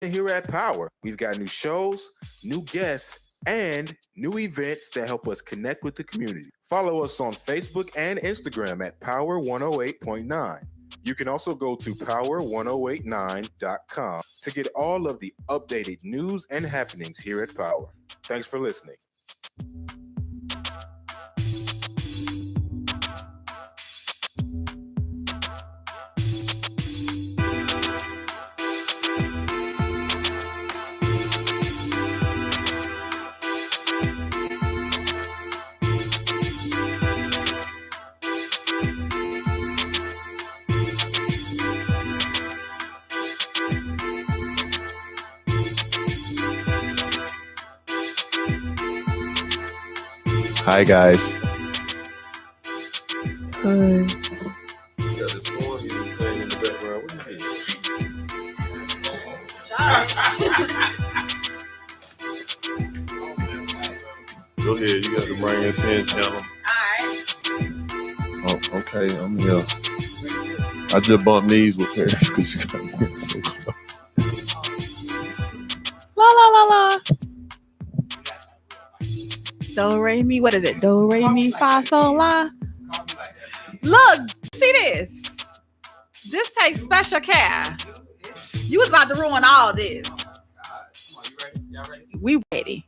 Here at Power, we've got new shows, new guests, and new events that help us connect with the community. Follow us on Facebook and Instagram at Power 108.9. You can also go to power1089.com to get all of the updated news and happenings here at Power. Thanks for listening. Hi guys. Hi. Go ahead, you got the Bring Us In channel. Oh, okay, I'm here. I just bumped knees with Paris because she got me in so close. La la la la. Do re mi. What is it? Do re mi fa sol la. Look, see this. This takes special care. You was about to ruin all this. We ready.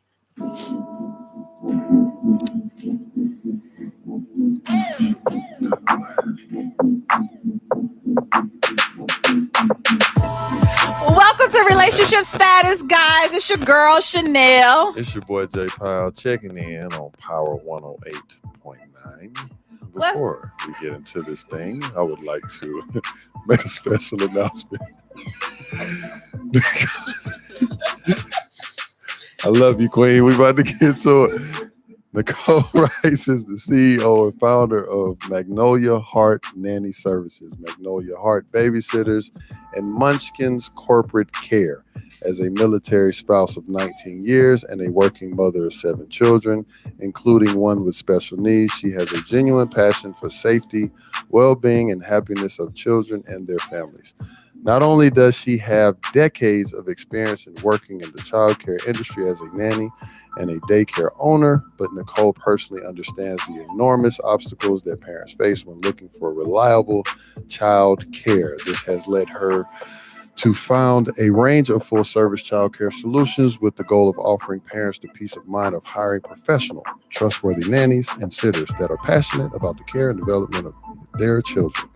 Welcome to Relationship Status, guys. It's your girl, Chanel. It's your boy, J. Powell, checking in on Power 108.9. Before we get into this thing, I would like to make a special announcement. I love you, Queen. We about to get to it. Nicole Rice is the CEO and founder of Magnolia Heart Nanny Services, Magnolia Heart Babysitters, and Munchkin's Corporate Care. As a military spouse of 19 years and a working mother of 7 children, including one with special needs, she has a genuine passion for safety, well-being, and happiness of children and their families. Not only does she have decades of experience in working in the childcare industry as a nanny and a daycare owner, but Nicole personally understands the enormous obstacles that parents face when looking for reliable child care. This has led her to found a range of full-service childcare solutions with the goal of offering parents the peace of mind of hiring professional, trustworthy nannies and sitters that are passionate about the care and development of their children.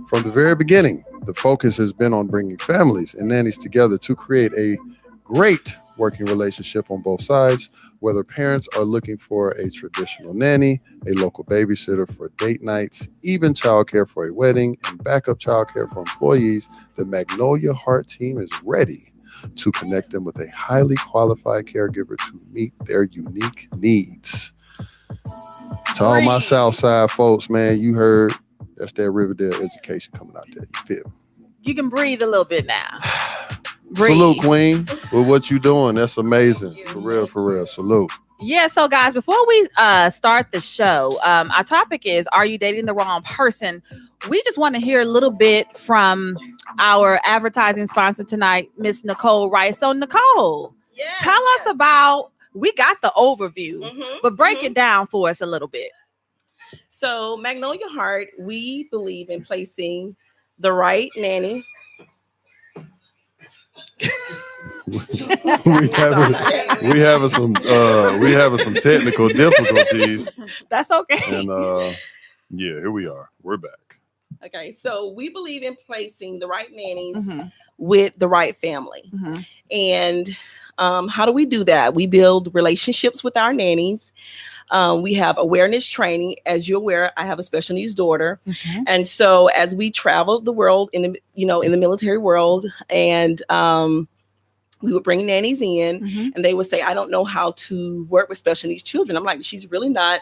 From the very beginning, the focus has been on bringing families and nannies together to create a great working relationship on both sides, whether parents are looking for a traditional nanny, a local babysitter for date nights, even childcare for a wedding, and backup childcare for employees. The Magnolia Heart team is ready to connect them with a highly qualified caregiver to meet their unique needs. To all my Southside folks, man, you heard that's that Riverdale education coming out there. You feel me? You can breathe a little bit now. Salute, Queen, with what you doing. That's amazing. For real. Salute. Yeah, so guys, before we start the show, our topic is, are you dating the wrong person? We just want to hear a little bit from our advertising sponsor tonight, Miss Nicole Rice. So Nicole, tell us about, we got the overview, but break it down for us a little bit. So Magnolia Heart, we believe in placing the right nanny. we having some technical difficulties. That's okay. And yeah, here we are. We're back. Okay, so we believe in placing the right nannies with the right family. And how do we do that? We build relationships with our nannies. We have awareness training. As you're aware, I have a special needs daughter. And so as we travel the world in the military world, and we would bring nannies in and they would say, I don't know how to work with special needs children. I'm like, she's really not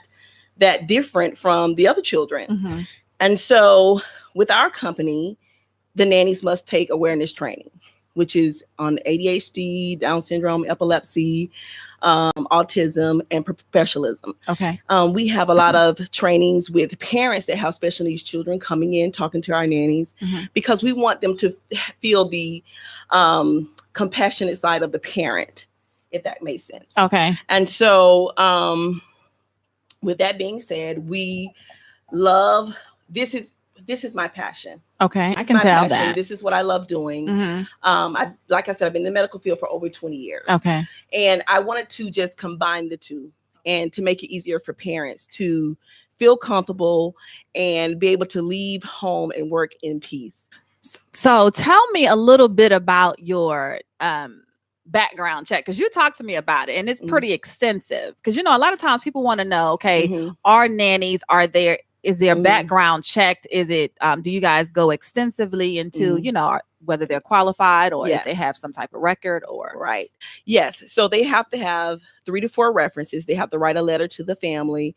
that different from the other children. And so with our company, the nannies must take awareness training, which is on ADHD, Down syndrome, epilepsy, autism, and professionalism. Okay. We have a lot of trainings with parents that have special needs children coming in, talking to our nannies, because we want them to feel the compassionate side of the parent, if that makes sense. Okay. And so, with that being said, we love, this is my passion. Okay. I can tell that. This is what I love doing. Like I said, I've been in the medical field for over 20 years. Okay. And I wanted to just combine the two and to make it easier for parents to feel comfortable and be able to leave home and work in peace. So tell me a little bit about your background check, because you talked to me about it and it's pretty extensive. Because, you know, a lot of times people want to know, okay, are nannies, is their background checked? Is it, do you guys go extensively into, you know, whether they're qualified or if they have some type of record or? Right. Yes. So they have to have 3 to 4 references. They have to write a letter to the family.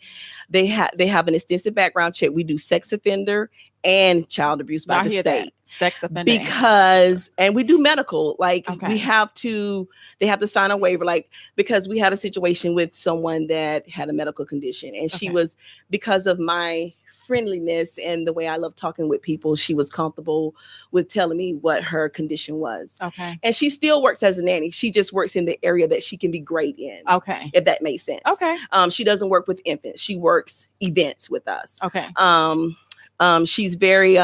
They have an extensive background check. We do sex offender and child abuse by the state. Sex offender. Because, and we do medical, like they have to sign a waiver, like, because we had a situation with someone that had a medical condition and she was, because of my friendliness and the way I love talking with people, she was comfortable with telling me what her condition was. Okay. And she still works as a nanny. She just works in the area that she can be great in. Okay. If that makes sense. Okay. She doesn't work with infants. She works events with us. Okay. She's very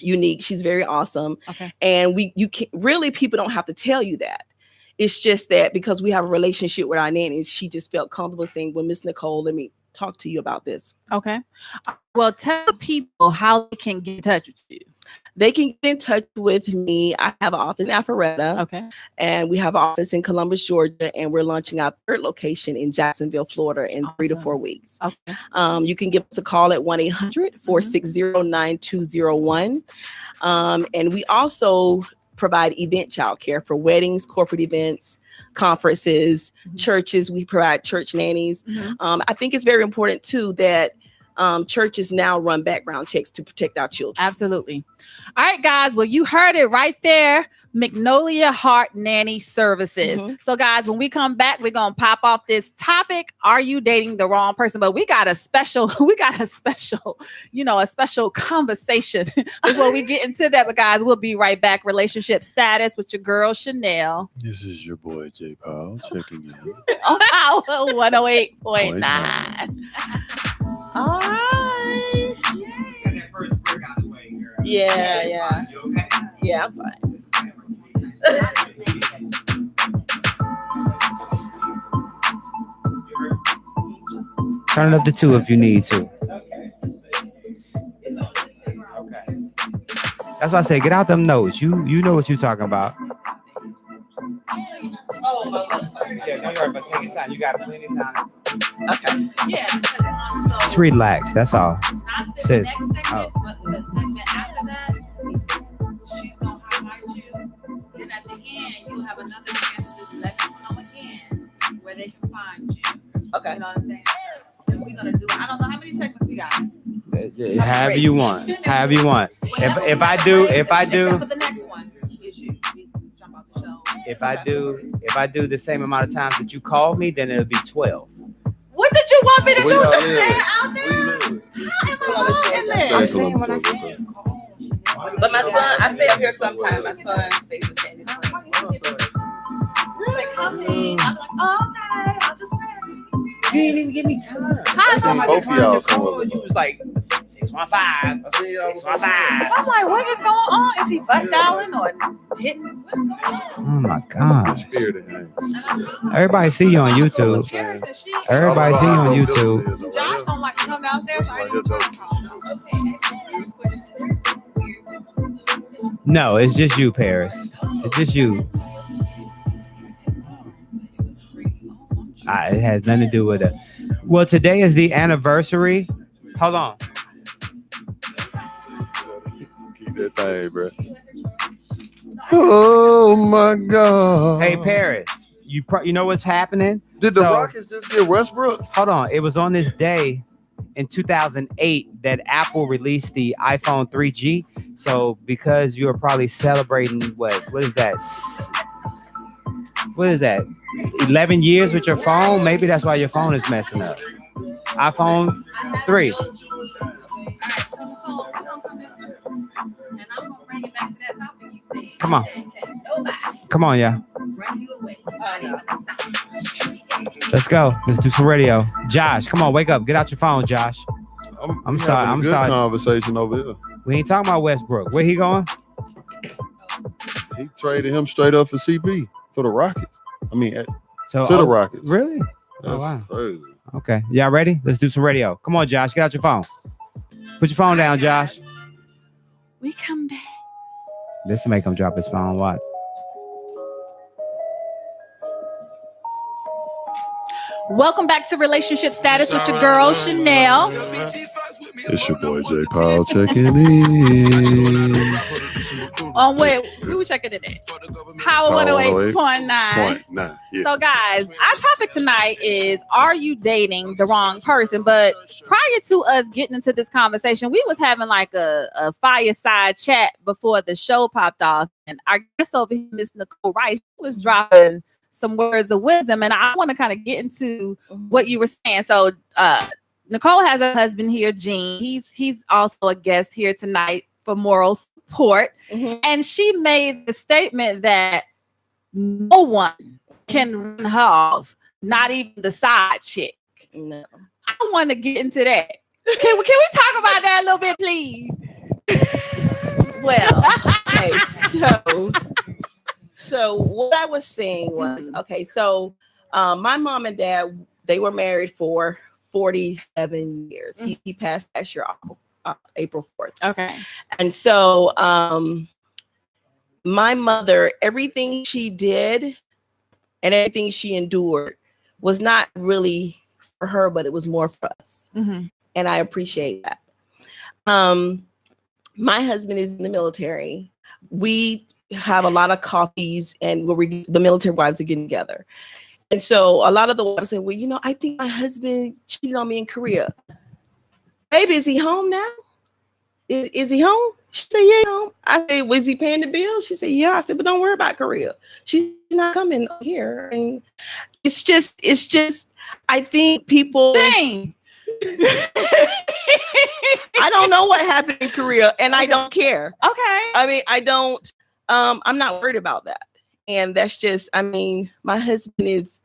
unique. She's very awesome. Okay. And you can really, people don't have to tell you that. It's just that because we have a relationship with our nannies, she just felt comfortable saying, well, Miss Nicole, let me talk to you about this. Okay. Well, tell people how they can get in touch with you. They can get in touch with me. I have an office in Alpharetta. Okay. And we have an office in Columbus, Georgia. And we're launching our 3rd location in Jacksonville, Florida in 3 to 4 weeks. Okay. You can give us a call at 1-800-460-9201. And we also provide event childcare for weddings, corporate events, conferences, churches. We provide church nannies. I think it's very important too that churches now run background checks to protect our children. Absolutely. All right, guys. Well, you heard it right there. Magnolia Heart Nanny Services. So, guys, when we come back, we're gonna pop off this topic. Are you dating the wrong person? But we got a special, you know, a special conversation before we get into that. But guys, we'll be right back. Relationship status with your girl Chanel. This is your boy J Powell checking in on Powell 108.9. All right. Yeah. Yeah, I'm fine. Turn it up to 2 if you need to. Okay. That's why I say get out them notes. You know what you're talking about. Yeah, don't worry about taking time. You got plenty of time. Okay. Yeah. Just relax. That's all. Sit. Oh. But the segment after that, she's gonna highlight you. Then at the end, you'll have another chance to just let them know again where they can find you. Okay. You know what I'm saying? And we're gonna do. I don't know how many segments we got. However you want. However you want. If I do. Except for the next one is you. Jump off the show. If I do the same amount of times that you called me, then it'll be 12. What did you want me to do? Just stand out there? I'm saying what I said. But my son, I stay up here sometimes. My son stays in Sandy Springs. Like, come in. I'm like, okay, I'll just wait. You didn't even give me time. Both of y'all you was like 615. 615. I'm like, what is going on? Is he butt dialing or hitting? What's going on? Oh my gosh. Everybody see you on YouTube. Everybody see you on YouTube. Josh don't like to come downstairs. No, it's just you, Paris. It's just you. It has nothing to do with it. Well, today is the anniversary. Hold on. Keep that thing, bro. Oh my God. Hey, Paris, you know what's happening? Did the Rockets just get Westbrook? Hold on. It was on this day in 2008 that Apple released the iPhone 3G. So because you are probably celebrating what is that? What is that? 11 years with your phone? Maybe that's why your phone is messing up. iPhone 3. Come on. Come on, yeah. Let's go. Let's do some radio. Josh, come on, wake up. Get out your phone, Josh. I'm starting. I'm starting. Conversation over here. We ain't talking about Westbrook. Where he going? He traded him straight up for CP for the Rockets. I mean, to the Rockets. Really? That's wow. Crazy. Okay. Y'all ready? Let's do some radio. Come on, Josh. Get out your phone. Put your phone down, Josh. We come back. This will make him drop his phone. What? Welcome back to Relationship Status with your girl, Chanel. It's your boy, J. Powell, checking in. Oh, wait. Who we checking in at? Power 108.9. Yeah. So, guys, our topic tonight is, are you dating the wrong person? But prior to us getting into this conversation, we was having like a fireside chat before the show popped off. And our guest over here, Miss Nicole Rice, was dropping some words of wisdom, and I want to kind of get into what you were saying. So Nicole has her husband here, Gene. He's also a guest here tonight for moral support. And she made the statement that no one can run her off, not even the side chick. No. I want to get into that. Can we talk about that a little bit, please? Well, okay, so what I was saying was, okay, so my mom and dad, they were married for 47 years. He passed last year, April 4th. Okay. And so my mother, everything she did and everything she endured was not really for her, but it was more for us. And I appreciate that. My husband is in the military. We have a lot of coffees and where the military wives are getting together. And so a lot of the wives say, well, you know, I think my husband cheated on me in Korea. Baby, is he home now? Is he home? She said, yeah, home. I said, was he paying the bill? She said, yeah. I said, but don't worry about Korea. She's not coming here. And it's just, I think people. Dang. I don't know what happened in Korea and I don't care. Okay. I mean, I don't, I'm not worried about that. And that's just, I mean, my husband is,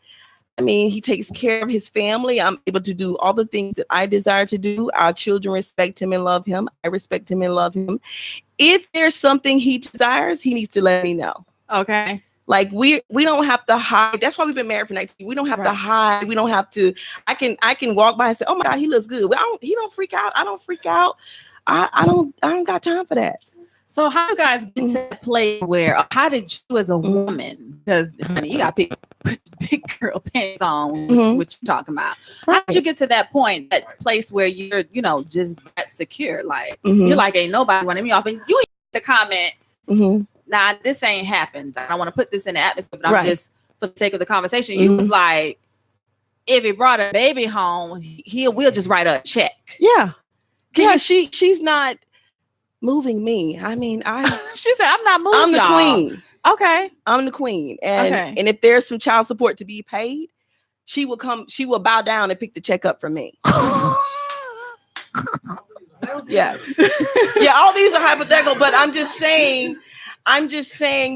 I mean, he takes care of his family. I'm able to do all the things that I desire to do. Our children respect him and love him. I respect him and love him. If there's something he desires, he needs to let me know. Okay. Like we don't have to hide. That's why we've been married for 19 years. We don't have to hide. We don't have to. I can walk by and say, "Oh my God, he looks good." Well, he don't freak out. I don't freak out. I don't got time for that. So how you guys get to that place where? How did you, as a woman, because honey, you got big girl pants on, what you talking about? How did you get to that point, that place where you're, you know, just that secure? Like you're like, ain't nobody running me off, and you the comment. Nah, this ain't happened. I don't want to put this in the atmosphere, but I'm just, for the sake of the conversation, you was like, if he brought a baby home, we'll just write a check. Yeah. Yeah, she's not moving me. I mean, she said, I'm not moving. I'm the queen. Okay. I'm the queen. And if there's some child support to be paid, she will bow down and pick the check up from me. Yeah. Yeah, all these are hypothetical, but I'm just saying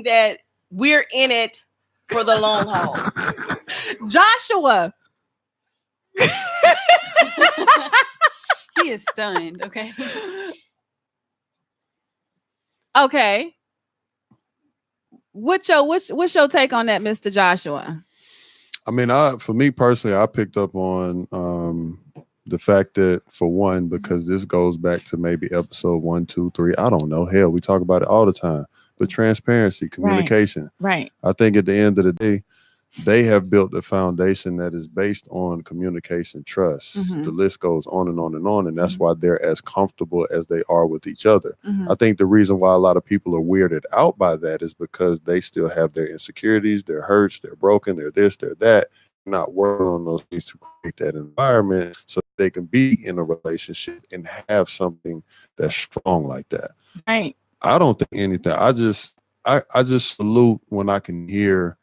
that we're in it for the long haul. Joshua. He is stunned. Okay. Okay. What's your take on that, Mr. Joshua? I mean, for me personally, I picked up on the fact that, for one, because this goes back to maybe episode 1, 2, 3. I don't know. Hell, we talk about it all the time. But transparency, communication. Right. I think at the end of the day, they have built a foundation that is based on communication, trust. The list goes on and on and on. And that's why they're as comfortable as they are with each other. I think the reason why a lot of people are weirded out by that is because they still have their insecurities, their hurts, they're broken, they're this, they're that. Not working on those things to create that environment so they can be in a relationship and have something that's strong like that. Right. I don't think anything. I just salute when I can hear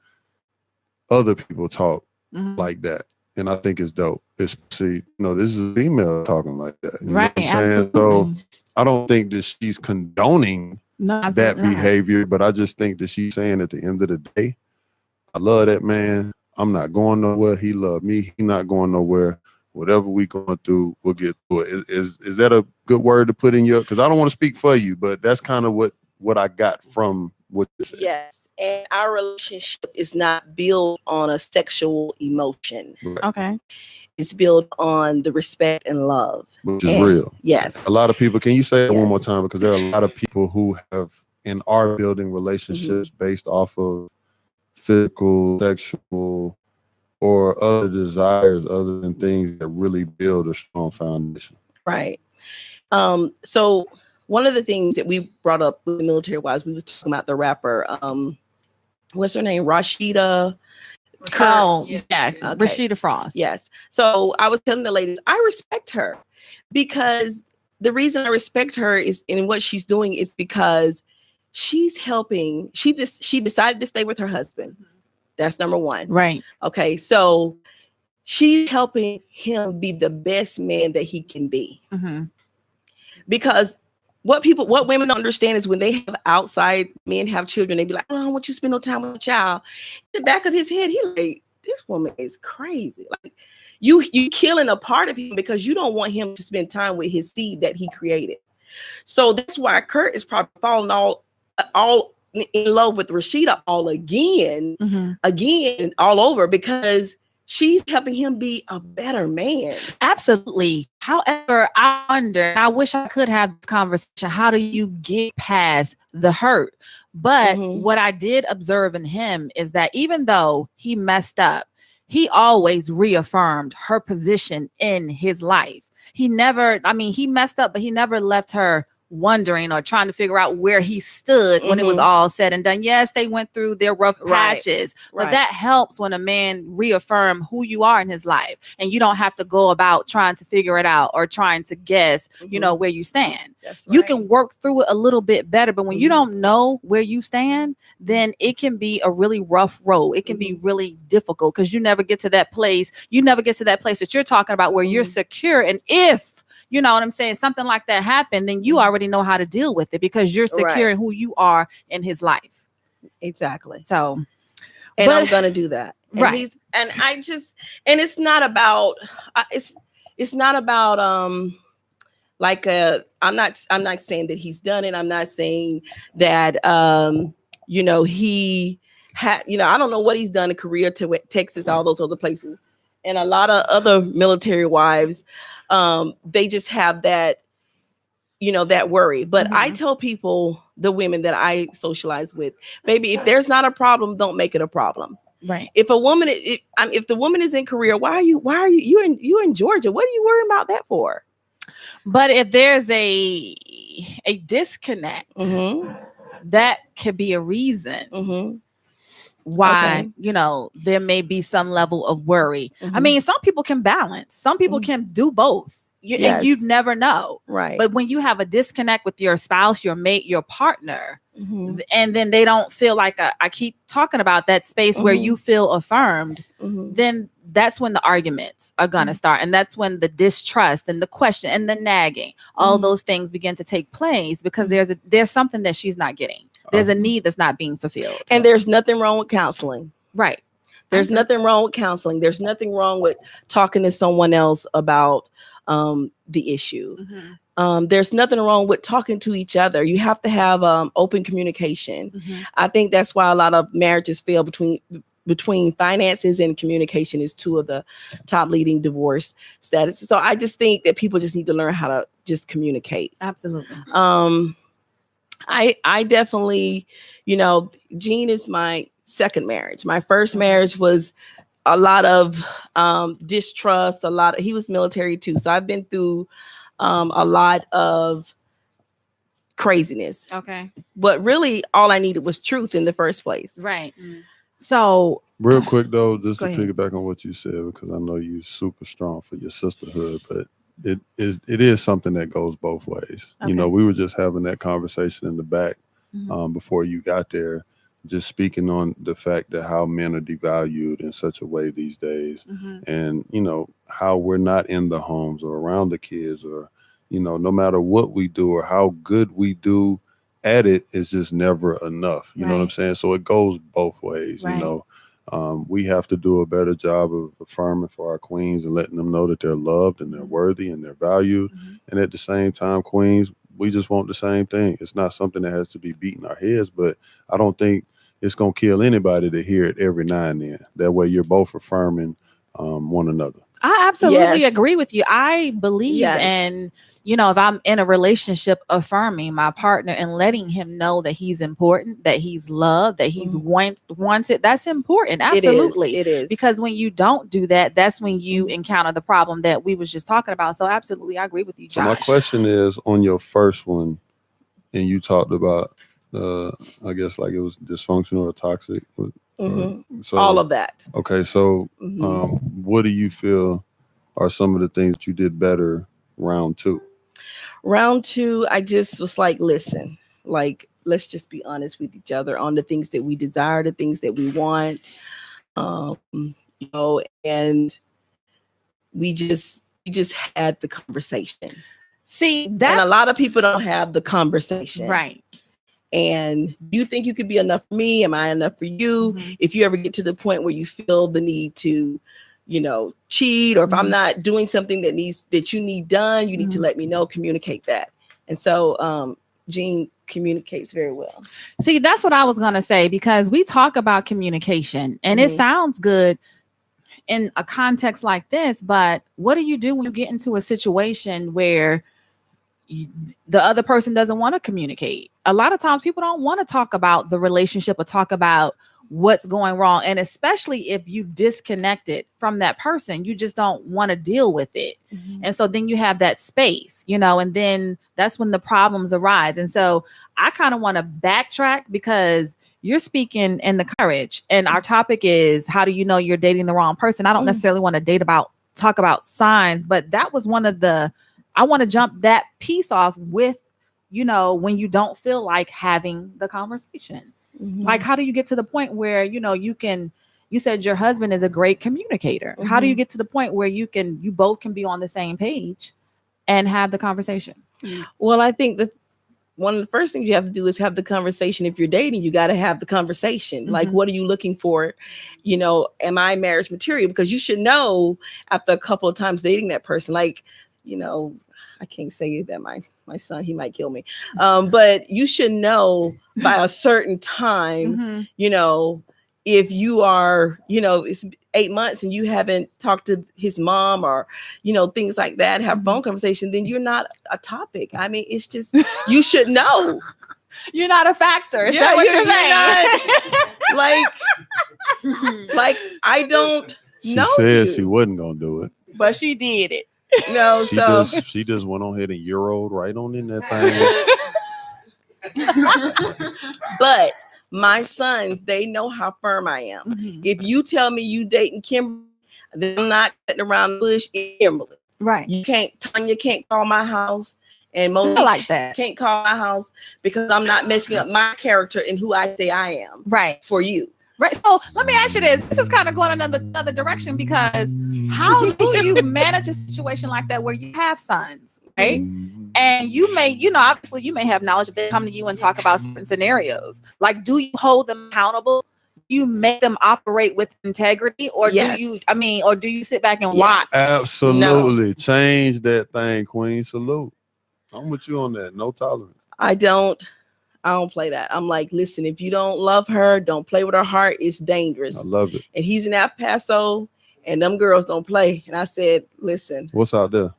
other people talk like that. And I think it's dope. Especially, this is a female talking like that. You know what I'm saying? So I don't think that she's condoning No, that behavior. But I just think that she's saying at the end of the day, I love that man. I'm not going nowhere. He loved me. He not going nowhere. Whatever we going through, we'll get through it. Is that a good word to put in your? Because I don't want to speak for you, but that's kind of what I got from what you said. Yes, and our relationship is not built on a sexual emotion. Right. Okay. It's built on the respect and love, Which is real. Yes. A lot of people. Can you say it one more time? Because there are a lot of people who have and are building relationships based off of physical, sexual, or other desires other than things that really build a strong foundation. Right. So one of the things that we brought up with the military wives, we was talking about the rapper, what's her name? Rashida. Oh, yeah. Okay. Rashida Frost. Yes. So I was telling the ladies, I respect her because the reason I respect her is in what she's doing is because she's helping. She decided to stay with her husband. That's number one. Right. Okay. So she's helping him be the best man that he can be. Because what women don't understand is when they have outside men have children, they be like, oh, I don't want you to spend no time with a child. In the back of his head, he like, this woman is crazy. Like you killing a part of him because you don't want him to spend time with his seed that he created. So that's why Kurt is probably falling all in love with Rashida again, all over, because she's helping him be a better man. Absolutely. However, I wonder, I wish I could have this conversation. How do you get past the hurt? But what I did observe in him is that even though he messed up, he always reaffirmed her position in his life. He messed up, but he never left her wondering or trying to figure out where he stood when it was all said and done. Yes, they went through their rough patches, but that helps when a man reaffirm who you are in his life, and you don't have to go about trying to figure it out or trying to guess, where you stand. You can work through it a little bit better, but when you don't know where you stand, then it can be a really rough road. It can be really difficult because you never get to that place. You never get to that place that you're talking about where you're secure. And if you know what I'm saying, something like that happened, then you already know how to deal with it because you're secure in who you are in his life. Exactly. So, and I'm gonna do that. And it's not about it's not about like I'm not saying that he's done it. I'm not saying that he had, I don't know what he's done in Korea, to Texas, all those other places, and a lot of other military wives. They just have that, that worry. But I tell people, the women that I socialize with, baby, if there's not a problem, don't make it a problem. Right. If a woman, if the woman is in Korea, why are you in Georgia? What are you worrying about that for? But if there's a disconnect, that could be a reason. Why, there may be some level of worry. I mean, some people can balance. Some people can do both. And you'd never know. Right. But when you have a disconnect with your spouse, your mate, your partner, and then they don't feel like I keep talking about that space where you feel affirmed, then that's when the arguments are going to start. And that's when the distrust and the question and the nagging, all those things begin to take place because there's something that she's not getting. There's a need that's not being fulfilled. And there's nothing wrong with counseling. Right. There's nothing wrong with counseling. There's nothing wrong with talking to someone else about the issue. There's nothing wrong with talking to each other. You have to have open communication. I think that's why a lot of marriages fail between finances and communication is two of the top leading divorce status. So I just think that people just need to learn how to just communicate. Absolutely. I definitely, Gene is my second marriage. My first marriage was a lot of distrust, he was military too. So I've been through a lot of craziness. Okay. But really all I needed was truth in the first place. Right. So real quick though, just to ahead. piggyback on what you said, because I know you're super strong for your sisterhood, but it is something that goes both ways. Okay. We were just having that conversation in the back before you got there, just speaking on the fact that how men are devalued in such a way these days, and how we're not in the homes or around the kids, or no matter what we do or how good we do, at it is just never enough. You know what I'm Right. saying? So it goes both ways. Right. You know, we have to do a better job of affirming for our queens and letting them know that they're loved and they're worthy and they're valued. And at the same time, queens, we just want the same thing. It's not something that has to be beating our heads, but I don't think it's going to kill anybody to hear it every now and then. That way you're both affirming one another. I absolutely Yes. agree with you. I believe Yes. in, you know, if I'm in a relationship, affirming my partner and letting him know that he's important, that he's loved, that he's wanted. That's important. Absolutely. It is. Because when you don't do that, that's when you encounter the problem that we was just talking about. So absolutely, I agree with you, So my Josh. question is, on your first one, and you talked about, I guess like it was dysfunctional or toxic. So all of that. Okay, so what do you feel are some of the things that you did better round two? Round two, I just was like, listen, like, let's just be honest with each other on the things that we desire, the things that we want, you know, and we just had the conversation. See, And that's a lot of people don't have the conversation. right. And you think you could be enough for me? Am I enough for you? Mhm. If you ever get to the point where you feel the need to, you know, cheat, or if I'm not doing something that you need done, you need to let me know, communicate that. And so Jean communicates very well. See, that's what I was going to say, because we talk about communication and it sounds good in a context like this, but what do you do when you get into a situation where the other person doesn't want to communicate? A lot of times people don't want to talk about the relationship or talk about what's going wrong. And especially if you disconnected from that person, you just don't want to deal with it. And so then you have that space, you know, and then that's when the problems arise. And so I kind of want to backtrack, because you're speaking in the courage, and our topic is, how do you know you're dating the wrong person? I don't necessarily want to talk about signs, but that was one of the, I want to jump that piece off with, you know, when you don't feel like having the conversation. Like, how do you get to the point where, you know, you said your husband is a great communicator. How do you get to the point where you both can be on the same page and have the conversation? Well, I think that one of the first things you have to do is have the conversation. If you're dating, you got to have the conversation. Like, what are you looking for? You know, am I marriage material? Because you should know after a couple of times dating that person, like, you know, I can't say that my son, he might kill me. But you should know by a certain time, you know, if you are, you know, it's 8 months and you haven't talked to his mom or, you know, things like that, have phone conversation, then you're not a topic. I mean, it's just, you should know. You're not a factor. Is that what you're saying? Not, like I don't know. She said she wasn't going to do it, but she did it. No, she just went on ahead and Euroed right on in that thing. But my sons, they know how firm I am. If you tell me you dating Kimberly, then I'm not getting around the bush in Kimberly. Right. Tanya can't call my house, and Monique like that can't call my house, because I'm not messing up my character and who I say I am. Right. For you. Right. So let me ask you this. This is kind of going another direction, because how do you manage a situation like that where you have sons, right? And you may, you know, obviously you may have knowledge if they come to you and talk about certain scenarios. Like, do you hold them accountable? Do you make them operate with integrity, or do you sit back and watch? Absolutely. No. Change that thing, Queen. Salute. I'm with you on that. No tolerance. I don't play that. I'm like, listen, if you don't love her, don't play with her heart. It's dangerous. I love it. And he's in El Paso, and them girls don't play. And I said, listen. What's out there?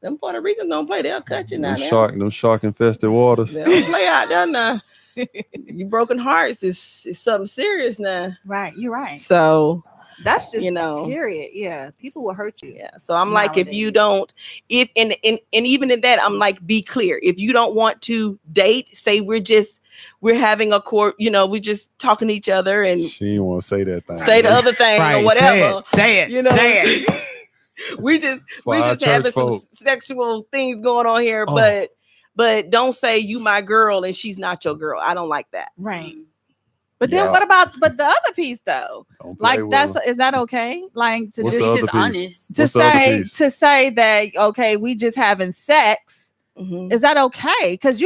Them Puerto Ricans don't play. They'll cut you now. Them shark infested waters. They don't play out there now. You broken hearts is something serious now. Right. You're right. So that's just, you know, period. Yeah. People will hurt you. Yeah. So I'm like, if you don't, and even in that, I'm like, be clear. If you don't want to date, say we're having a court, you know, we're just talking to each other, and she didn't want to say that thing. Say the other thing or whatever. Say it. You know, say it. we just having some sexual things going on here, but don't say you my girl and she's not your girl. I don't like that. Right. But then what about the other piece though? Like is that okay? Like to just honest. To say that, okay, we just having sex, Is that okay? Because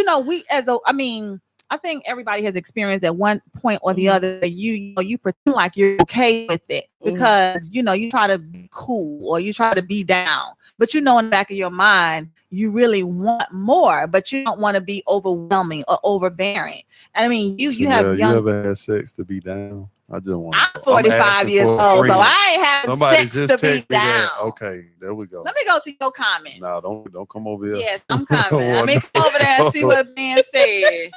I think everybody has experienced at one point or the other that you pretend like you're okay with it because you try to be cool or you try to be down, but in the back of your mind you really want more, but you don't want to be overwhelming or overbearing. And I mean, you have young. You ever had sex to be down? I just want. I'm 45 years old, so I ain't have Somebody sex to be down. Okay, there we go. Let me go to your comments. No, don't come over here. Yes, I'm coming. Let me come over there and see what's being said.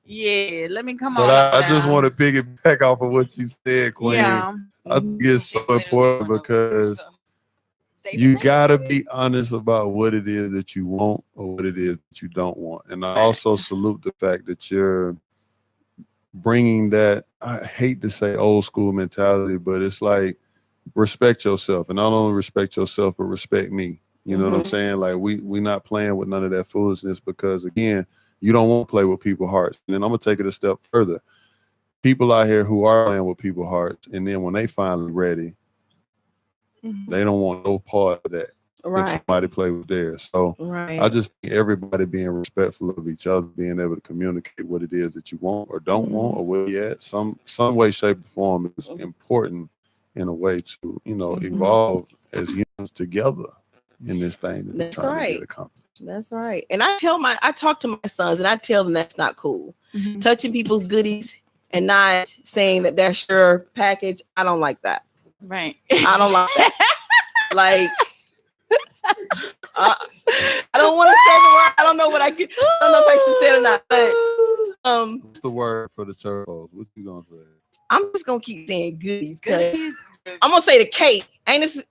Yeah, let me come on. But I just want to piggyback off of what you said, Queen. Yeah. I think it's so important because you gotta be honest about what it is that you want or what it is that you don't want. And I also salute the fact that you're bringing that, I hate to say old school mentality, but it's like respect yourself, and not only respect yourself, but respect me. You know what I'm saying? Like we not playing with none of that foolishness, because again, you don't want to play with people's hearts. And then I'm gonna take it a step further. People out here who are playing with people's hearts, and then when they finally ready, they don't want no part of that. If somebody play with theirs. So I just think everybody being respectful of each other, being able to communicate what it is that you want or don't want, or where you at, some way, shape, or form is important in a way to, evolve as humans together in this thing that That's we're trying right. to get accomplished. That's right. And I talk to my sons and I tell them that's not cool. Touching people's goodies and not saying that that's your package. I don't like that. Right. I don't like that. Like, I don't want to say the word. I don't know what I don't know if I should say it or not. But what's the word for the church folks? What you gonna say? I'm just gonna keep saying goodies. I'm gonna say the cake. Ain't it the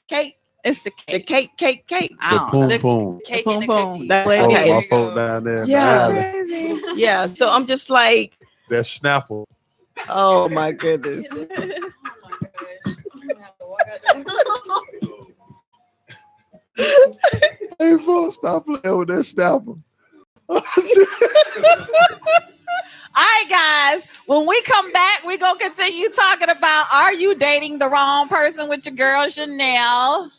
cake? It's the cake. The cake. The poom poom. Cake Boom, and the boom. cookie. That's My folk down there. Yeah. Yeah. So I'm just like, That Snapple. oh my goodness. Oh my gosh. I'm gonna have to walk out there. Hey, folks, stop playing with that Snapple. All right, guys. When we come back, we're going to continue talking about, are you dating the wrong person with your girl Chanel?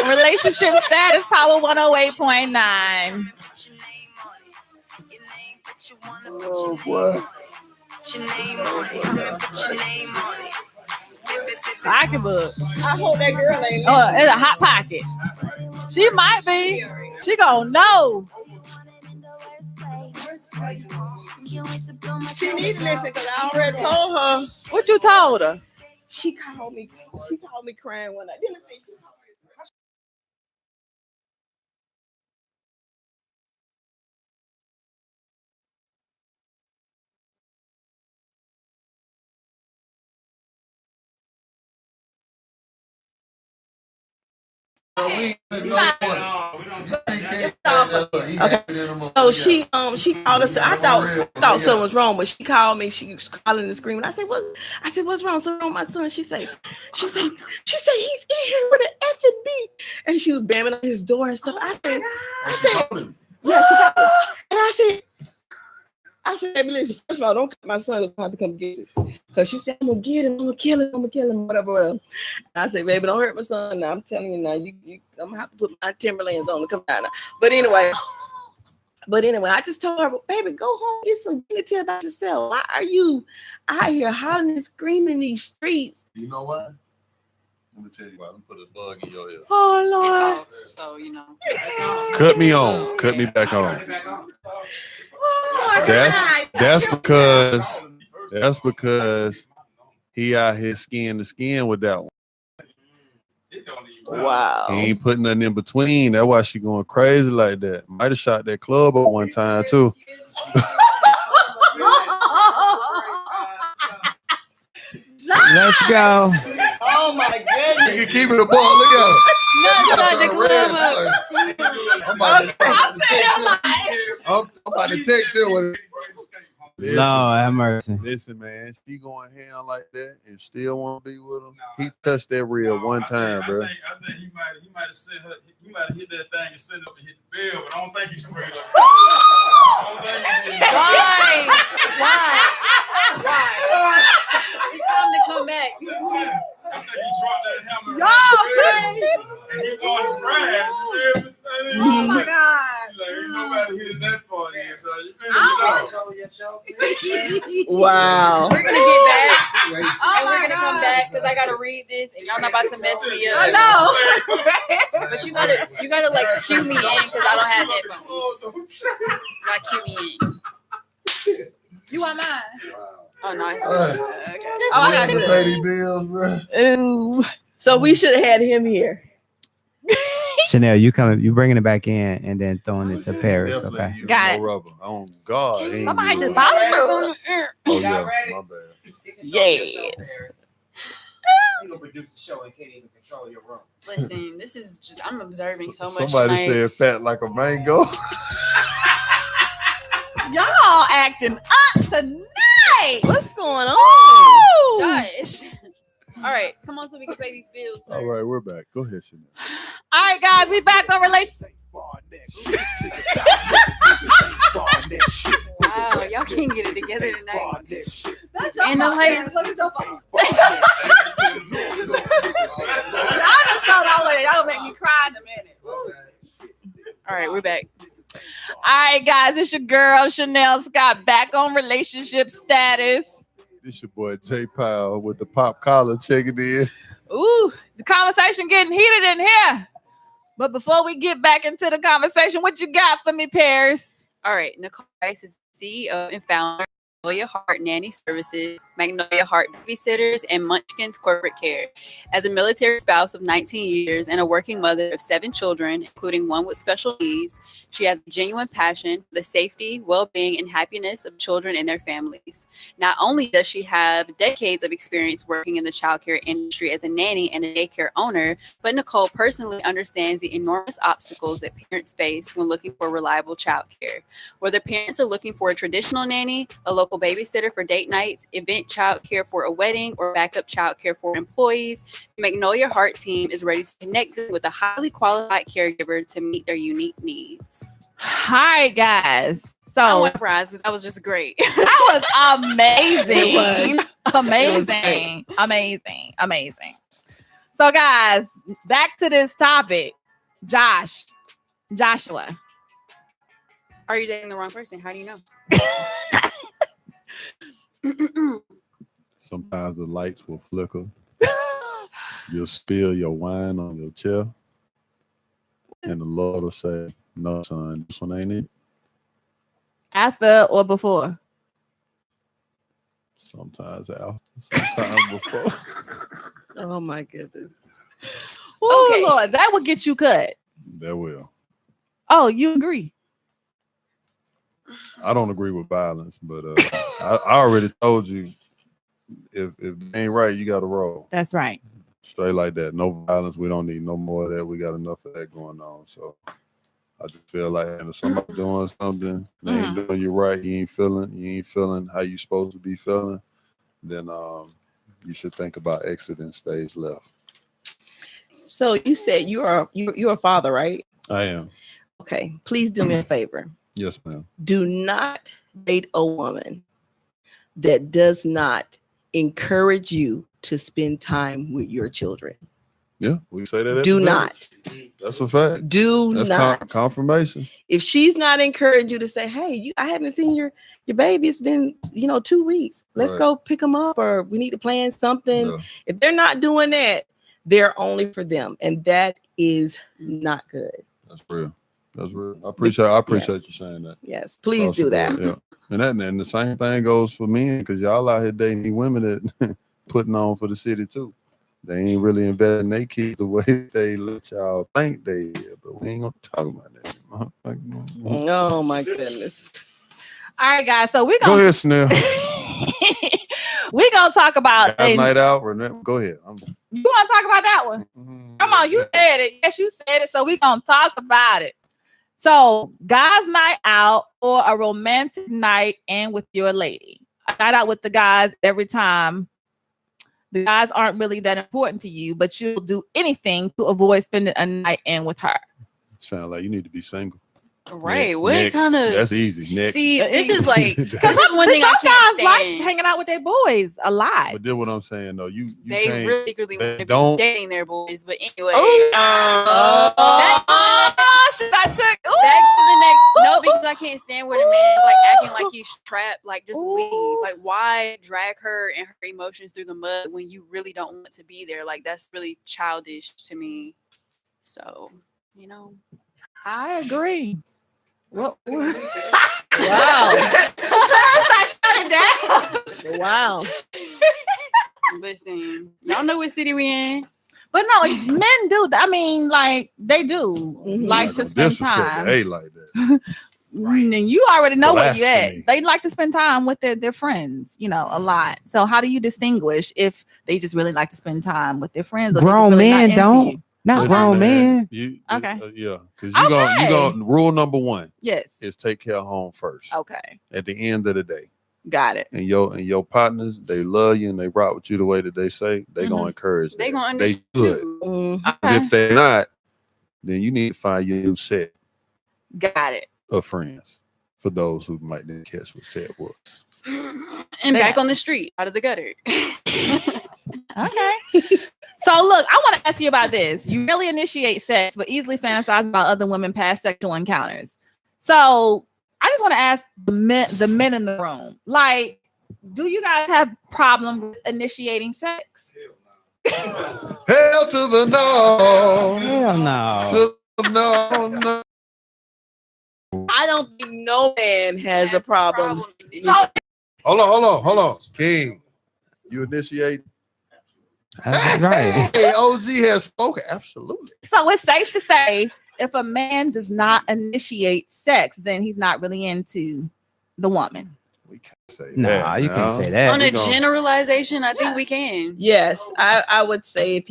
Relationship status, Power 108.9. Oh, boy. Pocketbook. I hope that girl ain't. Oh, it's a hot pocket. She might be. She gonna know. She needs to listen because I already told her. What you told her? She called me crying one night. Didn't I say she called me? So she called us. I thought something was wrong, but she called me. She was calling and screaming. I said, what's wrong? Something wrong with my son? She said he's in here with an effing beat. And she was banging on his door and stuff. I said, yeah, she called him. And I said, baby, listen, first of all, don't my son is about to come get you. Because she said, I'm gonna get him, I'm gonna kill him, whatever. And I said, baby, don't hurt my son. Now I'm telling you now, I'm gonna have to put my Timberlands on to come down now. But anyway, I just told her, baby, go home, get some dignity about yourself. Why are you out here hollering and screaming in these streets? You know what? Let me tell you what. I'm gonna put a bug in your ear. Oh, Lord. So, Cut me on. Cut me back on. Oh, That's because he out here skin to skin with that one. Wow. He ain't putting nothing in between. That's why she going crazy like that. Might have shot that club up one time too. Let's go. Oh my goodness. You can keep it a ball. Look at him. not shot the club up. I'm about to text him with it. Lord have mercy. Listen, man, she going ham like that and still want to be with him. He touched that reel one time, bro. I think he might have sent her. He might have hit that thing and sent up and hit the bell, but I don't think he sprayed up. Why? It's time to come back. I think he dropped that hammer. Y'all and he wanted to brag. Wow. We're gonna get back, and we're gonna come back because I gotta read this, and y'all not about to mess me up. I know. But you gotta like cue me in because I don't have headphones. You gotta cue me in. You want mine? Oh no, it's Okay. okay. Oh, I got to you. pay these bills, bro. Ooh. So we should have had him here. Chanel, you bringing it back in and then throwing it to Paris. Definitely Okay. use Got no it. rubber. Oh God. he ain't Somebody using just it. bothered me. Oh yeah, my bad. Yes. You gonna produce the show and can't even control your room. Listen, this is just I'm observing so much Somebody tonight. said fat like a mango. Y'all acting up tonight. What's going on? Josh. All right, come on so we can pay these bills. Sir. All right, we're back. Go ahead, Chanel. All right, guys, we back on relationship. Wow, y'all can't get it together tonight. That's your And the fault. lights. That's your fault. Y'all just showed all of it. Y'all gonna make me cry in a minute. All right, we're back. All right, guys, it's your girl Chanel Scott back on relationship status. This your boy J Powell with the pop collar checking in. Ooh, the conversation getting heated in here. But before we get back into the conversation, what you got for me, Paris? All right, Nicole Rice is CEO and founder of Magnolia Heart Nanny Services, Magnolia Heart Babysitters, and Munchkin's Corporate Care. As a military spouse of 19 years and a working mother of 7 children, including one with special needs, she has a genuine passion for the safety, well-being, and happiness of children and their families. Not only does she have decades of experience working in the childcare industry as a nanny and a daycare owner, but Nicole personally understands the enormous obstacles that parents face when looking for reliable childcare. Whether parents are looking for a traditional nanny, a local babysitter for date nights, event childcare for a wedding, or backup childcare for employees, the Magnolia Heart team is ready to connect them with a highly qualified caregiver to meet their unique needs. Hi, guys. I So want to rise. That was just great. that was amazing. It was. Amazing. Amazing. Amazing. So, guys, back to this topic. Joshua. Are you dating the wrong person? How do you know? Sometimes the lights will flicker. You'll spill your wine on your chair. And the Lord will say, no, son, this one ain't it. After or before? Sometimes after, sometimes before. Oh my goodness. Oh, Okay. Lord, that would get you cut. That will. Oh, you agree? I don't agree with violence, but I already told you if it ain't right, you got to roll. That's right. Straight like that. No violence. We don't need no more of that. We got enough of that going on. So I just feel like if somebody doing something, they ain't doing you right, you ain't feeling how you supposed to be feeling, then you should think about exiting stage left. So you said you're a father, right? I am. Okay. Please do me a favor. Yes, ma'am. Do not date a woman that does not encourage you to spend time with your children. Yeah, we say that. Do not. That's a fact. Do not. Confirmation. If she's not encouraging you to say, hey, I haven't seen your baby. It's been, 2 weeks. Let's go pick them up, or we need to plan something. Yeah. If they're not doing that, they're only for them. And that is not good. That's real. That's real. I appreciate you saying that. Yes, please do that. Yeah. And the same thing goes for men, because y'all out here dating women that putting on for the city too. They ain't really investing their kids the way they let y'all think they is, but we ain't gonna talk about that. Oh my goodness. All right, guys. So we're Go gonna ahead, Snell. we're gonna talk about Last night out. Go ahead. You want to talk about that one? Come on, you said it. Yes, you said it. So we're gonna talk about it. So, guys' night out or a romantic night in with your lady. A night out with the guys every time. The guys aren't really that important to you, but you'll do anything to avoid spending a night in with her. Sound like you need to be single. Right. Next. What kind of? That's easy. Next. See, this is like this Because is one thing I Some can't guys like stand. hanging out with their boys a lot. But then what I'm saying though, you They can't, really want to be don't- dating their boys, but anyway. Oh, should I took. Ooh. Back to the next. No, because I can't stand where the man is like acting like he's trapped. Like, just leave. Like, why drag her and her emotions through the mud when you really don't want to be there? Like, that's really childish to me. So, I agree. Wow. Wow. Listen, y'all know what city we in. But no, men do. I mean, like they do like to spend time. Hey, like that. And you already know where you at. Blasphemy. They like to spend time with their friends, a lot. So how do you distinguish if they just really like to spend time with their friends? Or Grown really men not don't. into you? Not grown men. Okay. Yeah, because you going rule number one. Yes. Is take care of home first. Okay. At the end of the day. Got it. And your partners, they love you and they rock with you the way that they say. They gonna encourage. They gonna understand. understand. They good. If they're not, then you need to find your new set. Got it. Of friends. For those who might didn't catch what said was. And back on the street, out of the gutter. Okay. So look, I want to ask you about this. You really initiate sex, but easily fantasize about other women past sexual encounters. So I just want to ask the men in the room, like, do you guys have problem with initiating sex? Hell to the no. Hell no. To the no. I don't think no man has a problem. Hold on. King, you initiate. Right. Hey, OG has spoken. Absolutely. So it's safe to say if a man does not initiate sex, then he's not really into the woman. We can't say Nah, you can't say that. On a generalization, I think we can. Yes, I would say if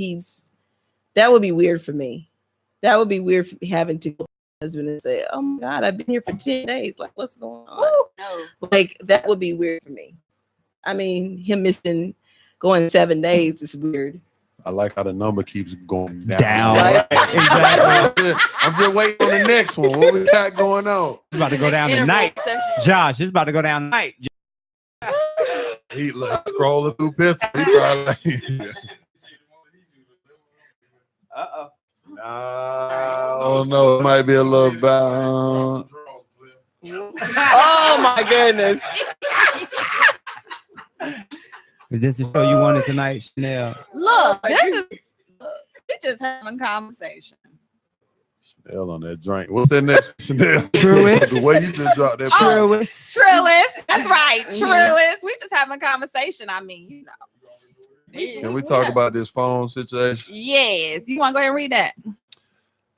that would be weird for me. That would be weird for having to go to my husband and say, "Oh my God, I've been here for 10 days. Like, what's going on?" No. Like, that would be weird for me. I mean, him going 7 days is weird. I like how the number keeps going down. Right? Exactly. I'm just waiting on the next one. What we got going on? It's about to go down tonight. Josh, it's about to go down tonight. He scrolling through pencil. He probably I don't know. It might be a little bound. Oh my goodness. Is this the show you wanted tonight, Chanel? Look, we're just having conversation. Chanel on that drink. What's that next? Chanel. Truest. The way you just dropped that. Truest. Truest. That's right. Truest. We just having conversation. I mean, Can we talk about this phone situation? Yes. You want to go ahead and read that?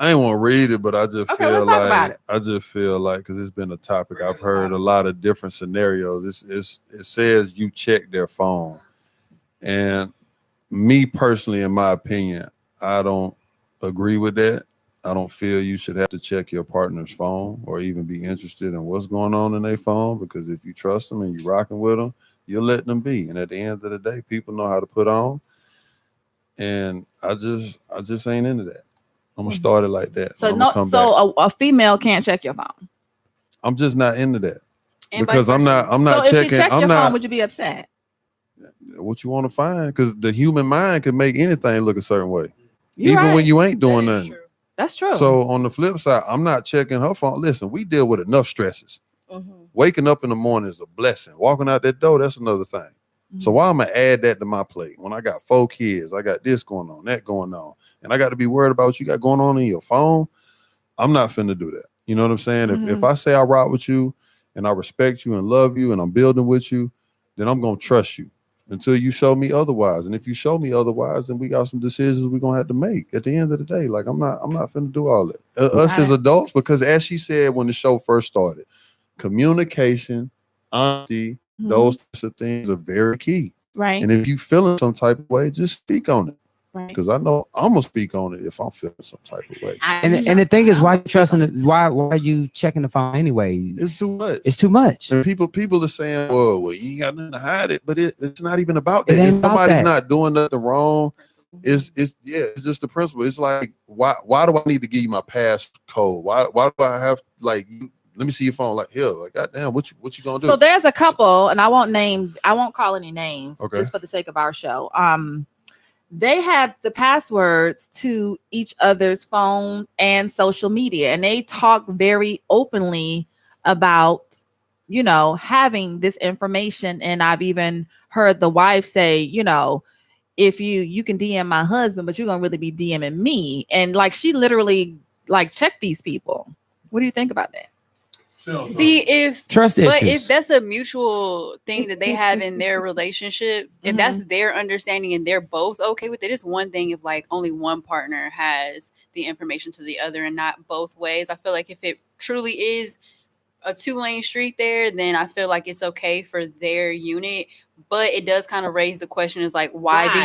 I ain't want to read it, but I just feel let's talk about like because it's been a topic I've heard a lot of different scenarios. It says you check their phone, and me personally, in my opinion, I don't agree with that. I don't feel you should have to check your partner's phone or even be interested in what's going on in their phone, because if you trust them and you're rocking with them, you're letting them be. And at the end of the day, people know how to put on, and I just ain't into that. I'm gonna start it like that. So a female can't check your phone. I'm just not into that And because I'm not so checking. If she checked I'm your not. phone, would you be upset? What you want to find? Because the human mind can make anything look a certain way, You're even right. when you ain't doing nothing. True. That's true. So on the flip side, I'm not checking her phone. Listen, we deal with enough stresses. Waking up in the morning is a blessing. Walking out that door, that's another thing. So why am I add that to my plate when I got 4 kids? I got this going on, that going on, and I got to be worried about what you got going on in your phone. I'm not finna do that. You know what I'm saying? If I say I rock with you and I respect you and love you and I'm building with you, then I'm gonna trust you until you show me otherwise. And if you show me otherwise, then we got some decisions we're gonna have to make at the end of the day. Like I'm not finna do all that. Us as adults, because as she said when the show first started, communication, honesty, those types of things are very key. Right. And if you feeling some type of way, just speak on it. Right. Because I know I'm gonna speak on it if I'm feeling some type of way. And the thing is, why you trusting it? Why are you checking the phone anyway? It's too much. It's too much. And people are saying, well, you ain't got nothing to hide it, but it's not even about that. It ain't If about somebody's that. not doing nothing wrong, it's just the principle. It's like why do I need to give you my passcode? Why do I have let me see your phone? Like, here, like, goddamn, what you gonna do? So there's a couple, and I won't call any names, Okay. just for the sake of our show. they had the passwords to each other's phone and social media, and they talk very openly about, you know, having this information. And I've even heard the wife say, you know, if you can DM my husband, but you're gonna really be DMing me. And like she literally like checked these people. What do you think about that? See, if trust but issues. if that's a mutual thing that they have in their relationship, if that's their understanding and they're both okay with it, it's one thing if like only one partner has the information to the other and not both ways. I feel like if it truly is a 2-lane street there, then I feel like it's okay for their unit. But it does kind of raise the question is like, why do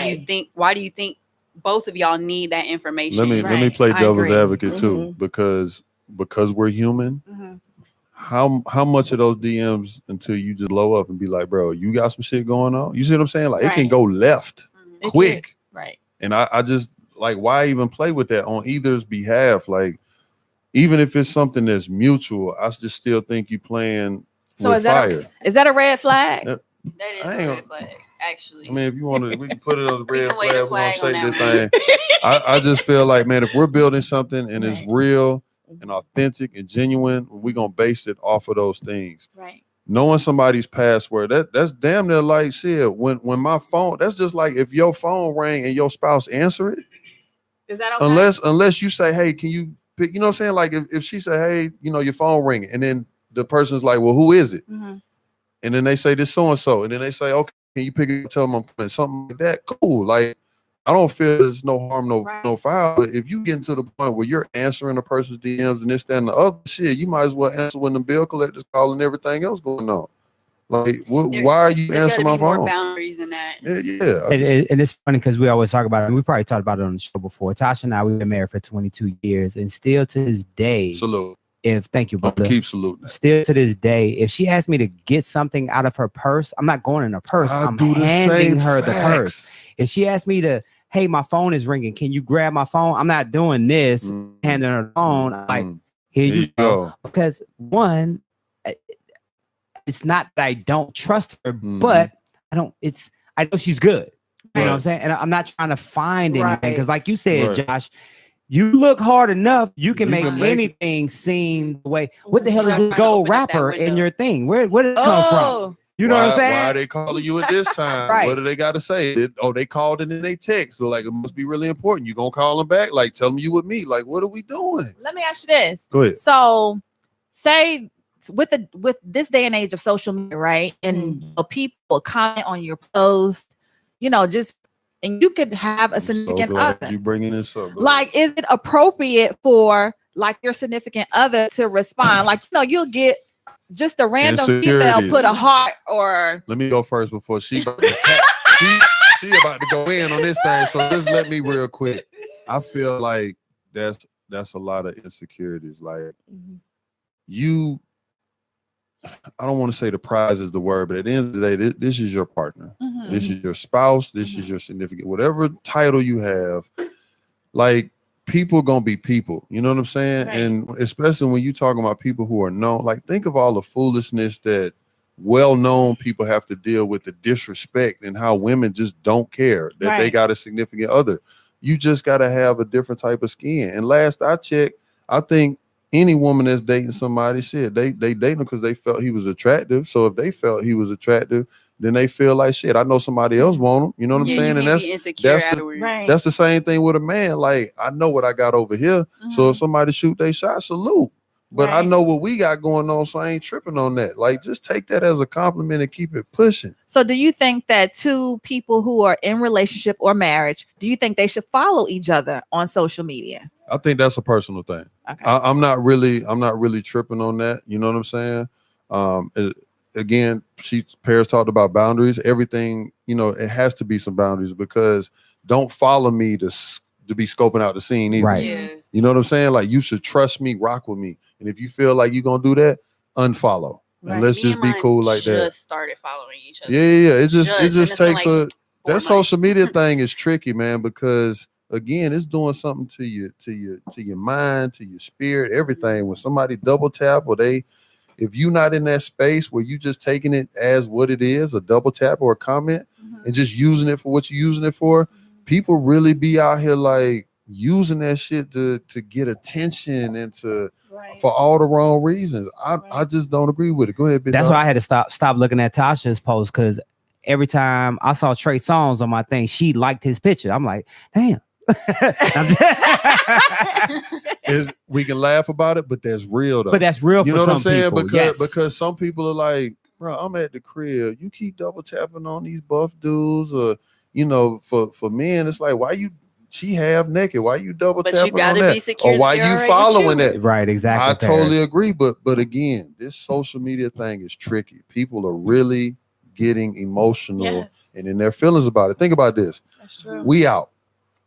you think both of y'all need that information? Let me play devil's advocate too, because we're human. How much of those DMs until you just blow up and be like, bro, you got some shit going on? You see what I'm saying? Like it can go left quick. Right. And I just like, why even play with that on either's behalf? Like, even if it's something that's mutual, I just still think you playing with fire. Is that a red flag? That is a red flag, actually. I mean, if you want to, we can put it on the red flag. We're gonna say this thing. I just feel like, man, if we're building something and it's real and authentic and genuine, we're gonna base it off of those things. Right. Knowing somebody's password, that's damn near like shit. When my phone, that's just like if your phone rang and your spouse answer it. Is that okay? Unless you say, hey, can you pick, you know what I'm saying? Like if she say, hey, you know, your phone ringing, and then the person's like, well, who is it? And then they say this so-and-so, and then they say, okay, can you pick it up, tell them I'm coming, something like that. Cool. Like, I don't feel there's no harm, no foul. But if you get to the point where you're answering a person's DMs and this, that, and the other shit, you might as well answer when the bill collector's calling and everything else going on. Like, why are you answering my phone? More boundaries than that. Yeah. And it's funny because we always talk about it. And we probably talked about it on the show before. Tasha and I, we've been married for 22 years, and still to this day, salute. Thank you, brother. Keep saluting. Still to this day, if she asks me to get something out of her purse, I'm not going in her purse. I'm handing her the purse. If she asks me to, hey, my phone is ringing, can you grab my phone? I'm not doing this, handing her the phone. I'm like, here you go. Because one, it's not that I don't trust her, but I know she's good. You know what I'm saying? And I'm not trying to find anything. Because like you said, Josh, you look hard enough, you can make anything seem the way. What the hell is this gold wrapper in your thing? Where did it come from? You know what I'm saying? Why are they calling you at this time? What do they got to say? They called and then they text. So like, it must be really important. You gonna call them back? Like, tell them you with me. Like, what are we doing? Let me ask you this. Go ahead. So, say with this day and age of social media, right? And people comment on your post, you know, and you could have a significant other. You bringing this up? Like, is it appropriate for like your significant other to respond? Like, you know, you'll get just a random female put a heart or. Let me go first before she about to she about to go in on this thing. So just let me real quick. I feel like that's a lot of insecurities. Like I don't want to say the prize is the word, but at the end of the day, this is your partner. This is your spouse. This is your significant, whatever title you have. Like, people gonna be people. You know what I'm saying? Right. And especially when you talking about people who are known, like, think of all the foolishness that well-known people have to deal with, the disrespect and how women just don't care that they got a significant other. You just got to have a different type of skin. And last I checked, I think any woman that's dating somebody, shit, they date him because they felt he was attractive. So if they felt he was attractive, then they feel like, shit, I know somebody else want him. You know what I'm saying? And that's the same thing with a man. Like, I know what I got over here. So if somebody shoot they shot, salute. But I know what we got going on, so I ain't tripping on that. Like, just take that as a compliment and keep it pushing. So do you think that two people who are in relationship or marriage, do you think they should follow each other on social media? I think that's a personal thing. Okay. I'm not really tripping on that. You know what I'm saying? Again, Paris talked about boundaries. Everything, you know, it has to be some boundaries, because don't follow me to be scoping out the scene either. Right. Yeah. You know what I'm saying? Like, you should trust me, rock with me. And if you feel like you're going to do that, unfollow. Right. And let's just be cool like that. Just started following each other. Yeah. It just takes that social media thing is tricky, man, because again, it's doing something to your mind, to your spirit, everything. When somebody double tap, or if you're not in that space where you just taking it as what it is, a double tap or a comment, and just using it for what you're using it for, people really be out here like using that shit to get attention and to for all the wrong reasons. I just don't agree with it. Go ahead, Big That's Dog. why I had to stop looking at Tasha's post, because every time I saw Trey Songz on my thing, she liked his picture. I'm like, damn. We can laugh about it, but that's real though. But that's real. You for know what some I'm saying? people. Because some people are like, bro, I'm at the crib. You keep double tapping on these buff dudes, or for men, it's like, why she half naked? Why you double But tapping you gotta on be that? secure Or why that you they're following already that? Right, exactly. I totally agree, but again, this social media thing is tricky. People are really getting emotional and in their feelings about it. Think about this. That's true. We out.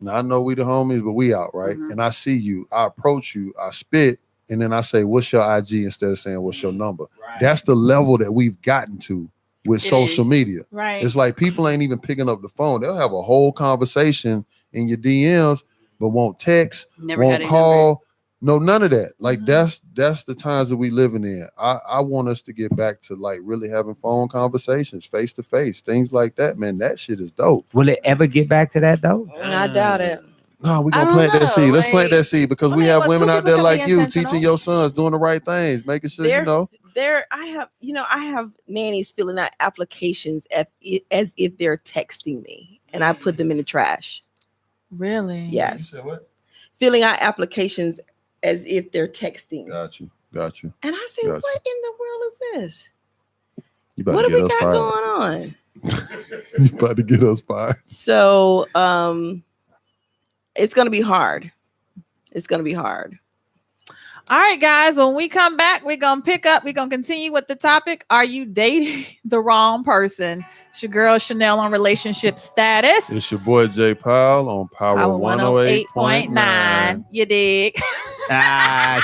Now I know we the homies, but we out, right? Mhm. And I see you, I approach you, I spit, and then I say, what's your IG instead of saying what's your number? Right. That's the level that we've gotten to with It social is. media. Right. It's like people ain't even picking up the phone. They'll have a whole conversation in your DMs, but won't text, Never won't had a call. No, none of that. Like Mhm. that's the times that we living in. I want us to get back to like really having phone conversations, face to face, things like that. Man, that shit is dope. Will it ever get back to that though? I doubt it. No, we're I gonna don't plant that know, seed. Let's plant that like- seed because I we mean, have well, women two out there people can like be you intentional. teaching your sons doing the right things, making sure I have nannies filling out applications as if they're texting me, and I put them in the trash. Really? Yes, what? filling out applications as if they're texting. Got you. And I said, Gotcha. what in the world is this? You about What to do we get us got fired. going on? You about to get us fired. So it's gonna be hard. It's gonna be hard. All right, guys. When we come back, we're gonna continue with the topic. Are you dating the wrong person? It's your girl Chanel on relationship status. It's your boy Jay Powell on Power 108.9. You dig?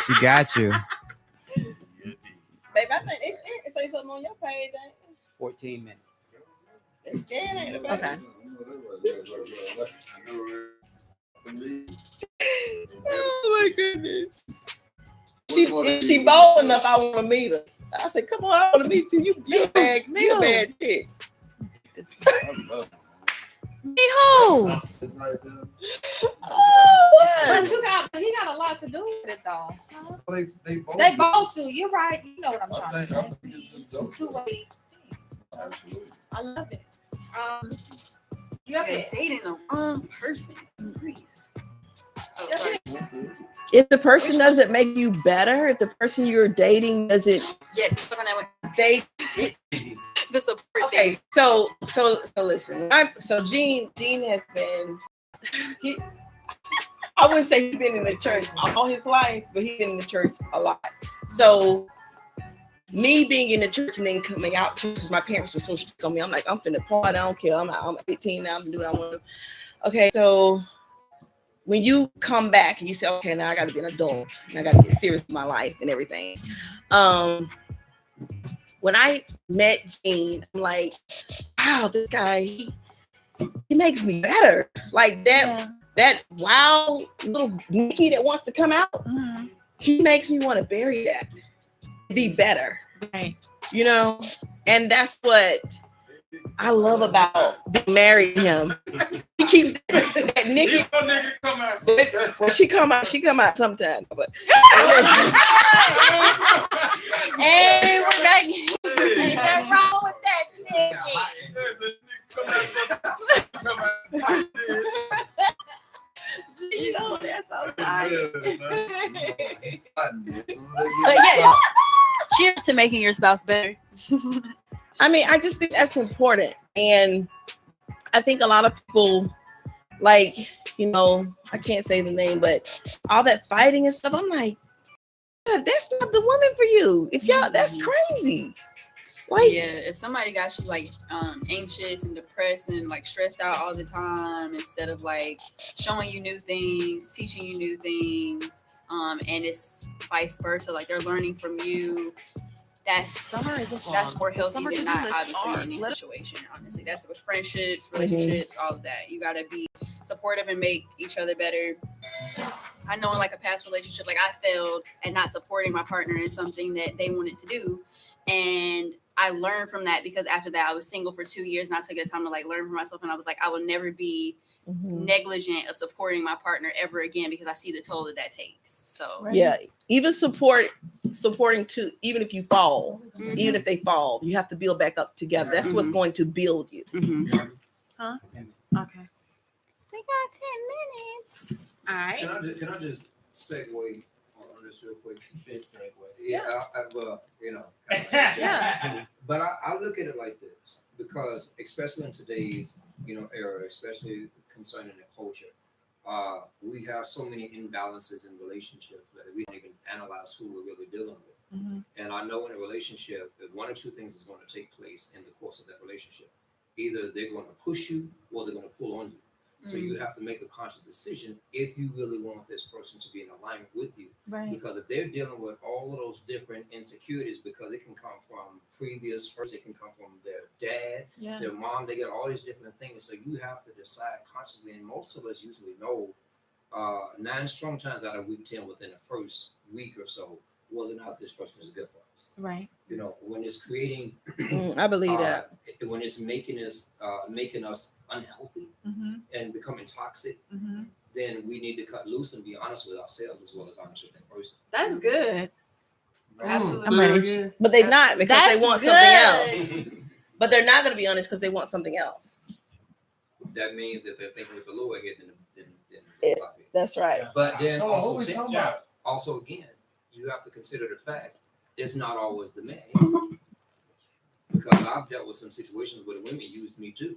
She got you. Babe, I think it say something on your page. 14 minutes. They're scared, ain't it, Okay. Oh my goodness. She bold enough. I want to meet her. I said, "Come on, I want to meet you. You a bad chick." Me who? Oh, But he got a lot to do with it though. They both do. You're right. You know what I'm trying to say. Two-way. I love it. You're dating the wrong person. Oh, sorry. if the person doesn't make you better, if the person you're dating doesn't Yes, look on that one. they The support okay. thing. So listen. Gene has been. I wouldn't say he's been in the church all his life, but he's been in the church a lot. So me being in the church and then coming out because my parents were so strict on me, I'm like, I'm finna party. I don't care. I'm 18 now. I'm doing what I want to. Okay, so when you come back and you say, okay, now I got to be an adult and I got to get serious with my life and everything. When I met Gene, I'm like, wow, this guy, he makes me better. Like that wow little Nikki that wants to come out, he makes me want to bury that, be better. Right. You know, and that's what I love about being married to him. He keeps that Nikki. Well, she come out sometime. But Hey, we're back. ain't nothing wrong with that Nikki. You know, that's so nice. But yes, cheers to making your spouse better. I mean, I just think that's important. And I think a lot of people, like, you know, I can't say the name, but all that fighting and stuff, I'm like, that's not the woman for you. If y'all, that's crazy. Like, Yeah, if somebody got you like anxious and depressed and like stressed out all the time, instead of like showing you new things, teaching you new things, and it's vice versa, like they're learning from you. That's more healthy than not, obviously, in any situation. Honestly, that's with friendships, relationships, all of that. You gotta be supportive and make each other better. I know in like a past relationship, like I failed at not supporting my partner in something that they wanted to do, and I learned from that because after that I was single for 2 years and I took the time to like learn for myself, and I was like, I will never be negligent of supporting my partner ever again because I see the toll that takes. So yeah, even supporting to, even if you fall, even if they fall, you have to build back up together. That's what's going to build you. Huh? Okay. We got 10 minutes. All right. Can I just segue on this real quick? Segue. Yeah, you know. Yeah. But I look at it like this, because especially in today's, era, especially concerning the culture, we have so many imbalances in relationships that we don't even analyze who we're really dealing with. And I know in a relationship that one or two things is going to take place in the course of that relationship. Either they're going to push you or they're going to pull on you. So you have to make a conscious decision if you really want this person to be in alignment with you. Right. Because if they're dealing with all of those different insecurities, because it can come from previous hurts, it can come from their dad, their mom, they get all these different things. So you have to decide consciously, and most of us usually know 9 strong times out of week 10 within the first week or so whether or not this person is good for us. Right. When it's creating, I believe that. When it's making us unhealthy and becoming toxic, then we need to cut loose and be honest with ourselves as well as honest with that person. That's good. Absolutely. But they're not, because That's they want good. something else. But they're not going to be honest because they want something else. That means that they're thinking with the lower head than Yeah, the top head. that's right. But then Oh, also again, you have to consider the fact it's not always the man. Because I've dealt with some situations where the women used me too,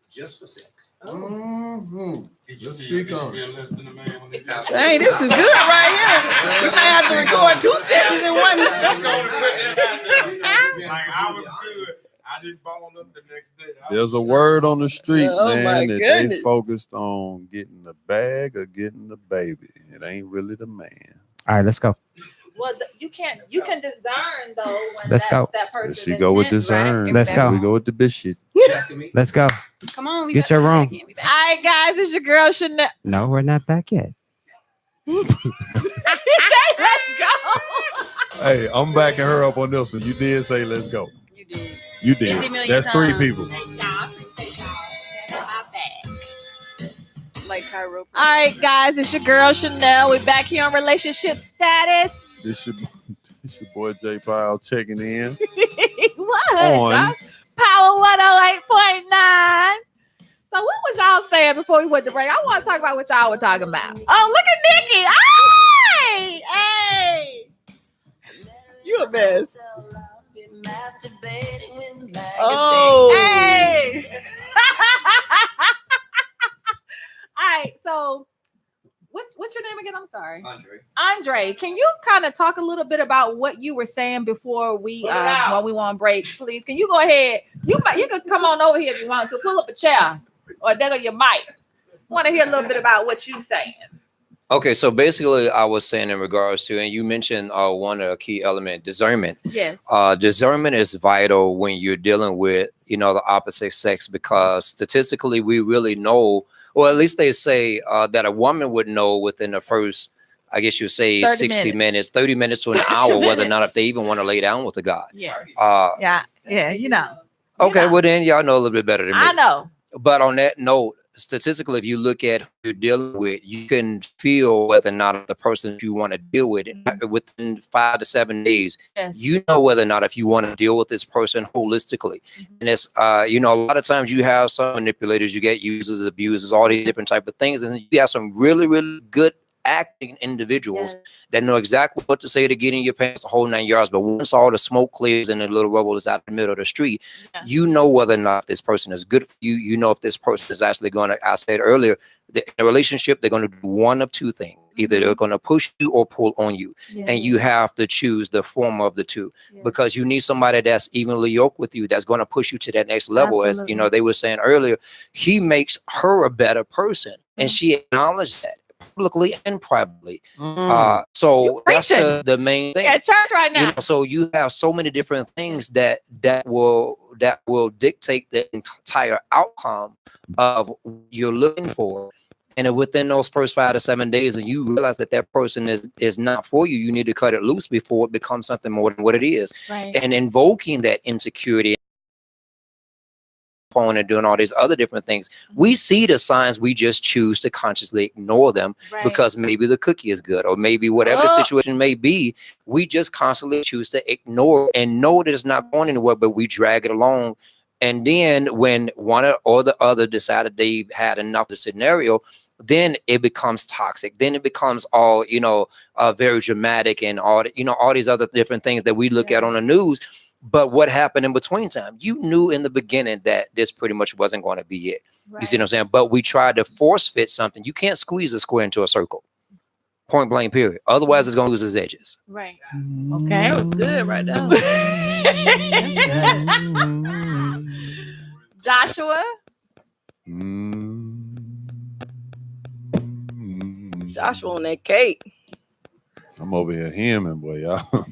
just for sex. Did you feel less than a man when they did? Hey, this is good right here. We might have to record 2 sessions in one. Like, I was good. I didn't ball up the next day. There's a word on the street, Oh, my man, that they goodness. focused on getting the bag or getting the baby. It ain't really the man. All right, let's go. Well, you can discern though when Let's go. that person. She go with discern. Let's go. We go with the bishop. Let's go. come on, we Get back your on room. again. We All back. right, guys, it's your girl Chanel. No, we're not back yet. Let's go. Hey, I'm backing her up on this one. You did say let's go. You did. You did. 50 million That's 3 times. people. Like chiropractor. All right, guys, it's your girl Chanel. We're back here on relationship status. This your boy J Powell checking in. What? On. Guys? Power 108.9. So what was y'all saying before we went to break? I want to talk about what y'all were talking about. Oh, look at Nikki. Hey, hey. You a mess. Oh. Hey. All right, so what's your name again? I'm sorry. Andre, can you kind of talk a little bit about what you were saying before we when we want break, please? Can you go ahead? You can come on over here if you want to. Pull up a chair or there go your mic. I want to hear a little bit about what you're saying. Okay, so basically I was saying in regards to, and you mentioned one of the key element, discernment. Yes. Discernment is vital when you're dealing with, the opposite sex, because statistically we really know, or at least they say that a woman would know within the first, I guess you say 60 minutes, 30 minutes to an hour, whether or not if they even want to lay down with a guy. Yeah. Yeah, you know. Okay, well then y'all know a little bit better than me. I know. But on that note, statistically, if you look at who you're dealing with, you can feel whether or not the person that you want to deal with within 5 to 7 days. Yes. You know whether or not if you want to deal with this person holistically. And it's a lot of times you have some manipulators, you get users, abusers, all these different type of things, and you have some really, really good acting individuals that know exactly what to say to get in your pants the whole 9 yards. But once all the smoke clears and the little rubble is out in the middle of the street, you know whether or not this person is good for you. You know if this person is actually going to, I said earlier, in a relationship, they're going to do one of 2 things. Either they're going to push you or pull on you. And you have to choose the former of the 2 because you need somebody that's evenly yoked with you, that's going to push you to that next level. Absolutely. As they were saying earlier, he makes her a better person. And she acknowledged that publicly and privately. So that's the main thing. At church right now. So you have so many different things that will dictate the entire outcome of what you're looking for. And within those first 5 to 7 days, and you realize that that person is not for you, you need to cut it loose before it becomes something more than what it is. Right. And invoking that insecurity phone and doing all these other different things. We see the signs, we just choose to consciously ignore them because maybe the cookie is good or maybe whatever the situation may be. We just constantly choose to ignore and know that it's not going anywhere, but we drag it along. And then when one or the other decided they've had enough of the scenario, then it becomes toxic. Then it becomes all, very dramatic and all, all these other different things that we look at on the news. But what happened in between time? You knew in the beginning that this pretty much wasn't going to be it. You see what I'm saying? But we tried to force fit something. You can't squeeze a square into a circle. Point blank, period. Otherwise, it's going to lose its edges. Right. Okay. That was good right now. Joshua? Joshua on that cake. I'm over here hemming, boy, y'all.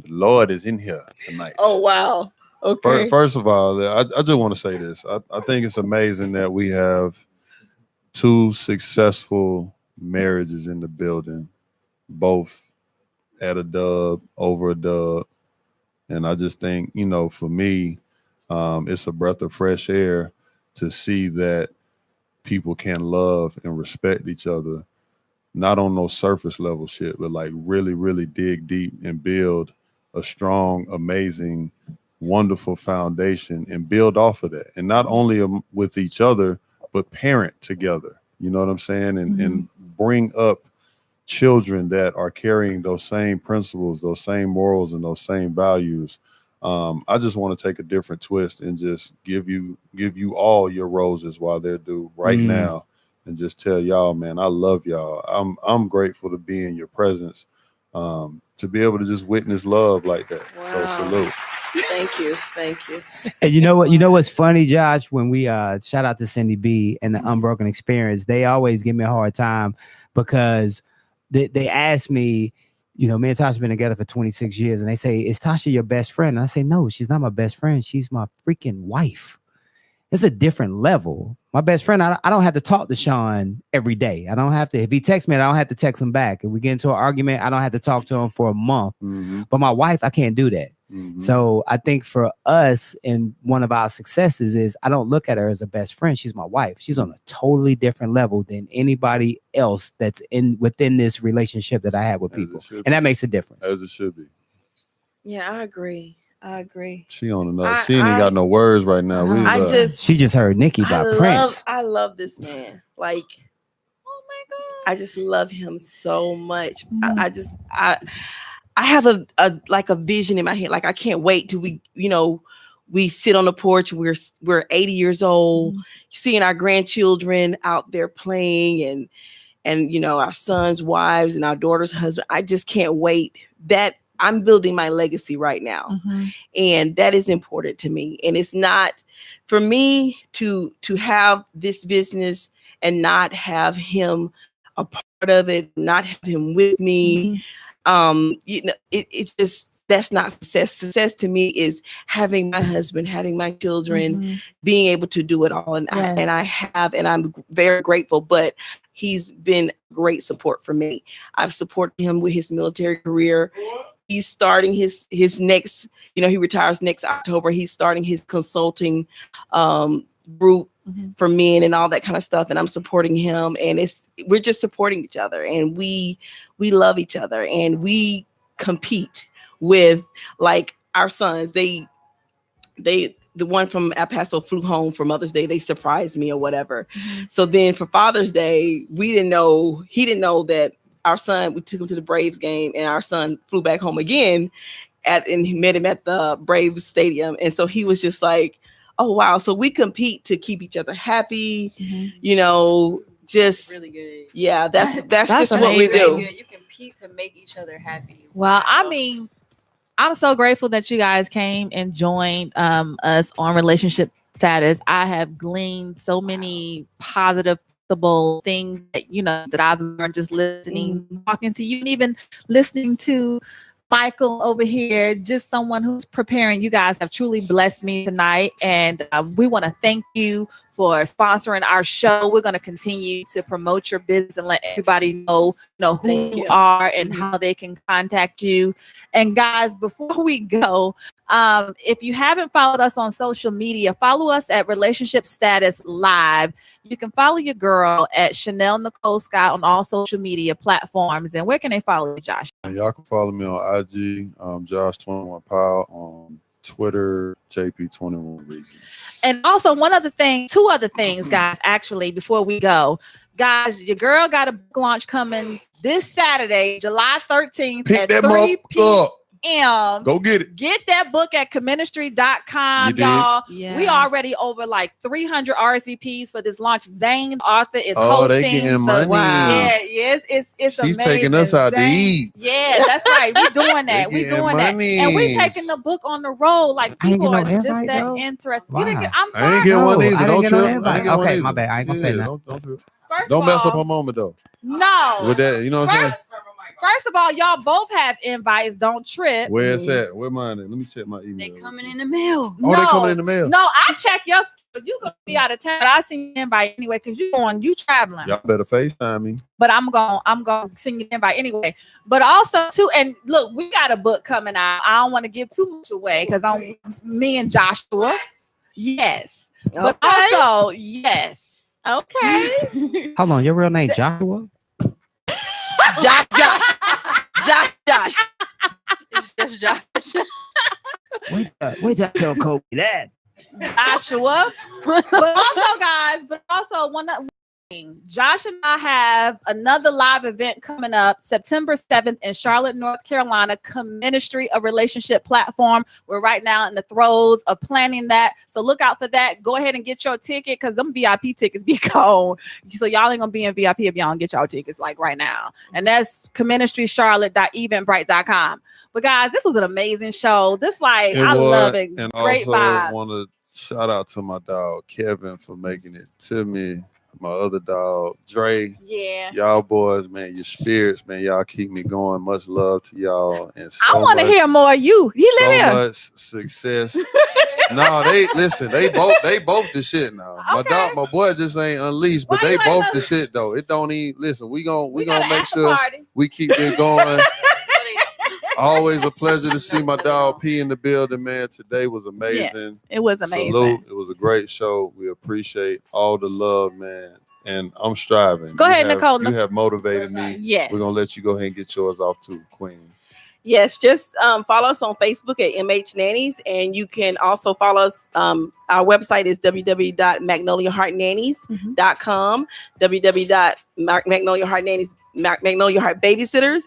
The Lord is in here tonight. Oh, wow. Okay. First of all, I just want to say this. I think it's amazing that we have 2 successful marriages in the building, both at a dub, over a dub. And I just think, for me, it's a breath of fresh air to see that people can love and respect each other, not on no surface level shit, but like really, really dig deep and build a strong, amazing, wonderful foundation and build off of that. And not only with each other, but parent together. You know what I'm saying? And bring up children that are carrying those same principles, those same morals, and those same values. I just want to take a different twist and just give you all your roses while they're due right now, and just tell y'all, man, I love y'all. I'm grateful to be in your presence, to be able to just witness love like that. Wow. So salute. Thank you. And you know what's funny, Josh? When we shout out to Cindy B and the Unbroken Experience, they always give me a hard time because they ask me, me and Tasha have been together for 26 years, and they say, is Tasha your best friend? And I say, no, she's not my best friend. She's my freaking wife. It's a different level. My best friend, I don't have to talk to Sean every day. I don't have to. If he texts me, I don't have to text him back. If we get into an argument, I don't have to talk to him for a month. But my wife, I can't do that. So I think for us, and one of our successes is I don't look at her as a best friend. She's my wife. She's on a totally different level than anybody else that's within this relationship that I have with people. And that makes a difference. As it should be. Yeah, I agree. She on another. She ain't got no words right now. She just heard Nikki by Prince. I love this man. Like, oh my God, I just love him so much. I have a vision in my head. Like, I can't wait till we sit on the porch. We're 80 years old, seeing our grandchildren out there playing, and our sons' wives and our daughter's husband. I just can't wait. That I'm building my legacy right now. And that is important to me. And it's not for me to have this business and not have him a part of it, not have him with me. It's just, that's not success. Success to me is having my husband, having my children, being able to do it all. And I'm very grateful, but he's been great support for me. I've supported him with his military career. He's starting his next, he retires next October. He's starting his consulting group for men and all that kind of stuff. And I'm supporting him, and we're just supporting each other, and we love each other, and we compete with, like, our sons. The one from El Paso flew home for Mother's Day. They surprised me or whatever. So then for Father's Day, he didn't know that our son, we took him to the Braves game, and our son flew back home again and he met him at the Braves stadium. And so he was just like, oh, wow. So we compete to keep each other happy, just really good. Yeah, that's just amazing. What we do. You compete to make each other happy. Well, I mean, I'm so grateful that you guys came and joined us on Relationship Status. I have gleaned so many positive things that I've learned just listening, talking to you, and even listening to Michael over here, just someone who's preparing. You guys have truly blessed me tonight, and we want to thank you for sponsoring our show. We're going to continue to promote your business and let everybody know who you are and how they can contact you. And guys, before we go, If you haven't followed us on social media, follow us at Relationship Status Live. You can follow your girl at Chanel Nicole Scott on all social media platforms. And where can they follow you, Josh? And y'all can follow me on IG, Josh21 Powell, on Twitter, JP21 Reasons. And also two other things, guys, actually, before we go. Guys, your girl got a book launch coming this Saturday, July 13th Pick at that 3 up. p.m. Go get it. Get that book at comministry.com, You y'all. Yes. We already over like 300 RSVPs for this launch. Zane Arthur is Oh, hosting. they getting money. Wow. Yeah, yes, it's She's amazing. taking us out to Zane. eat. Yeah, that's right. We doing that. They We getting doing that. money. And we taking the book on the road. Like I ain't people get are no just invite, that though. interested. Wow. You didn't get, I'm I sorry. ain't getting one No, either. I Don't didn't get no trip. I invite. ain't getting one Okay, either. my bad. I ain't gonna say nothing. Don't trip. First Don't of mess up all, her moment though. No. With that, you know what I'm saying? First of all, y'all both have invites. Don't trip. Where it's at? Where mine at? Let me check my email. They coming in the mail. Oh, they coming in the mail. No, I check your. You gonna be out of town. I send you an invite anyway because you traveling. Y'all better FaceTime me. But I'm gonna send you an invite anyway. But also too, and look, we got a book coming out. I don't want to give too much away because I'm me and Joshua. Yes, but also yes. Okay. Hold on, your real name Joshua? Josh. It's just Josh. Wait till tell Kobe that. Joshua. but also one thing. Josh and I have another live event coming up September 7th in Charlotte, North Carolina. Ministry, a relationship platform. We're right now in the throes of planning that. So look out for that. Go ahead and get your ticket because them VIP tickets be gone. So y'all ain't gonna be in VIP if y'all don't get y'all tickets like right now. And that's comministrycharlotte.eventbrite.com. But guys, this was an amazing show. This I love it. And Great also vibes. want to shout out to my dog Kevin for making it to me. My other dog Dre. Yeah. Y'all boys, man, your spirits, man, y'all keep me going. Much love to y'all. And so I want to much- hear more of you. He so live here. much success. No, they both the shit now. Okay. My boy just ain't unleashed, but Why they you ain't both the unleashed? shit though. It don't even listen. We got gonna an make after sure party. we keep it going. Always a pleasure to see my dog P in the building, man. Today was amazing. It was amazing. Salute. It was a great show. We appreciate all the love, man. And I'm striving. Go ahead, Nicole. You have motivated me. Yes. We're gonna let you go ahead and get yours off too, Queen. Yes, just follow us on Facebook at MH Nannies, and you can also follow us. Our website is www.magnoliaheartnannies.com, www.magnoliaheartnannies,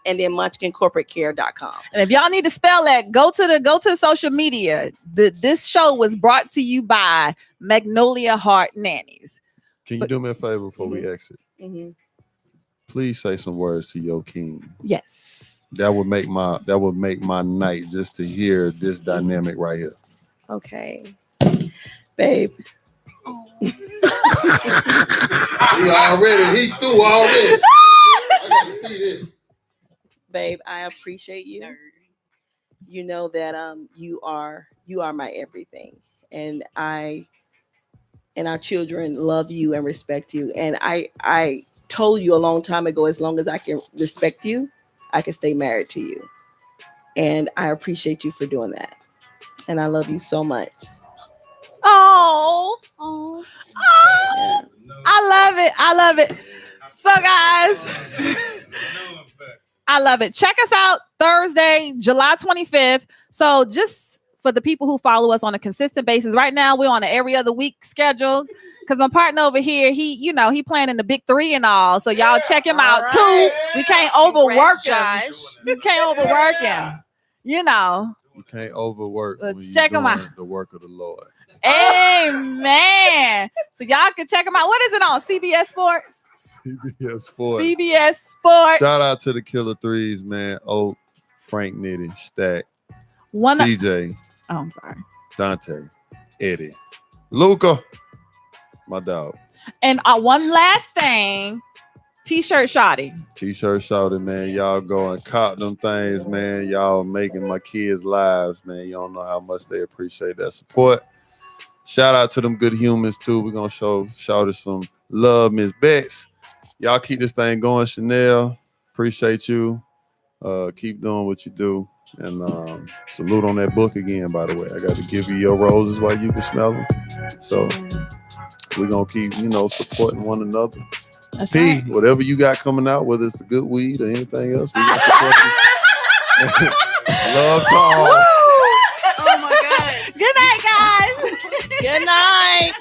and then munchkincorporatecare.com. And if y'all need to spell that, go to social media. This show was brought to you by Magnolia Heart Nannies. Can you do me a favor before we exit? Mm-hmm. Please say some words to your king. Yes. That would make my night just to hear this dynamic right here. Okay, babe. He threw already. I got to see this. Babe, I appreciate you. You know that you are my everything, and our children love you and respect you. And I told you a long time ago, as long as I can respect you, I can stay married to you. And I appreciate you for doing that. And I love you so much. Oh. Yeah. I love it. So guys, I love it. Check us out Thursday, July 25th. So just for the people who follow us on a consistent basis, right now we're on an every other week schedule. Because my partner over here, he playing in the big three and all. So y'all check him out too. We can't overwork him. You can't overwork him. You can't overwork when check you're him doing out. the work of the Lord. Amen. So y'all can check him out. What is it on? CBS Sports? CBS Sports. CBS Sports. Shout out to the Killer Threes, man. Oak, Frank Nitty, Stack, One CJ, I'm sorry. Dante, Eddie, Luca, my dog. And one last thing. T-shirt shoddy. T-shirt shouted, man. Y'all go and cop them things, man. Y'all making my kids' lives, man. You don't know how much they appreciate that support. Shout out to them good humans too. We're gonna shout us some love, Miss Bex. Y'all keep this thing going, Chanel. Appreciate you. Keep doing what you do. And salute on that book again, by the way. I got to give you your roses while you can smell them. So we're going to keep, supporting one another. That's P, right. whatever you got coming out, whether it's the good weed or anything else, we got support you. Love to all. Oh my God. Good night, guys. Good night.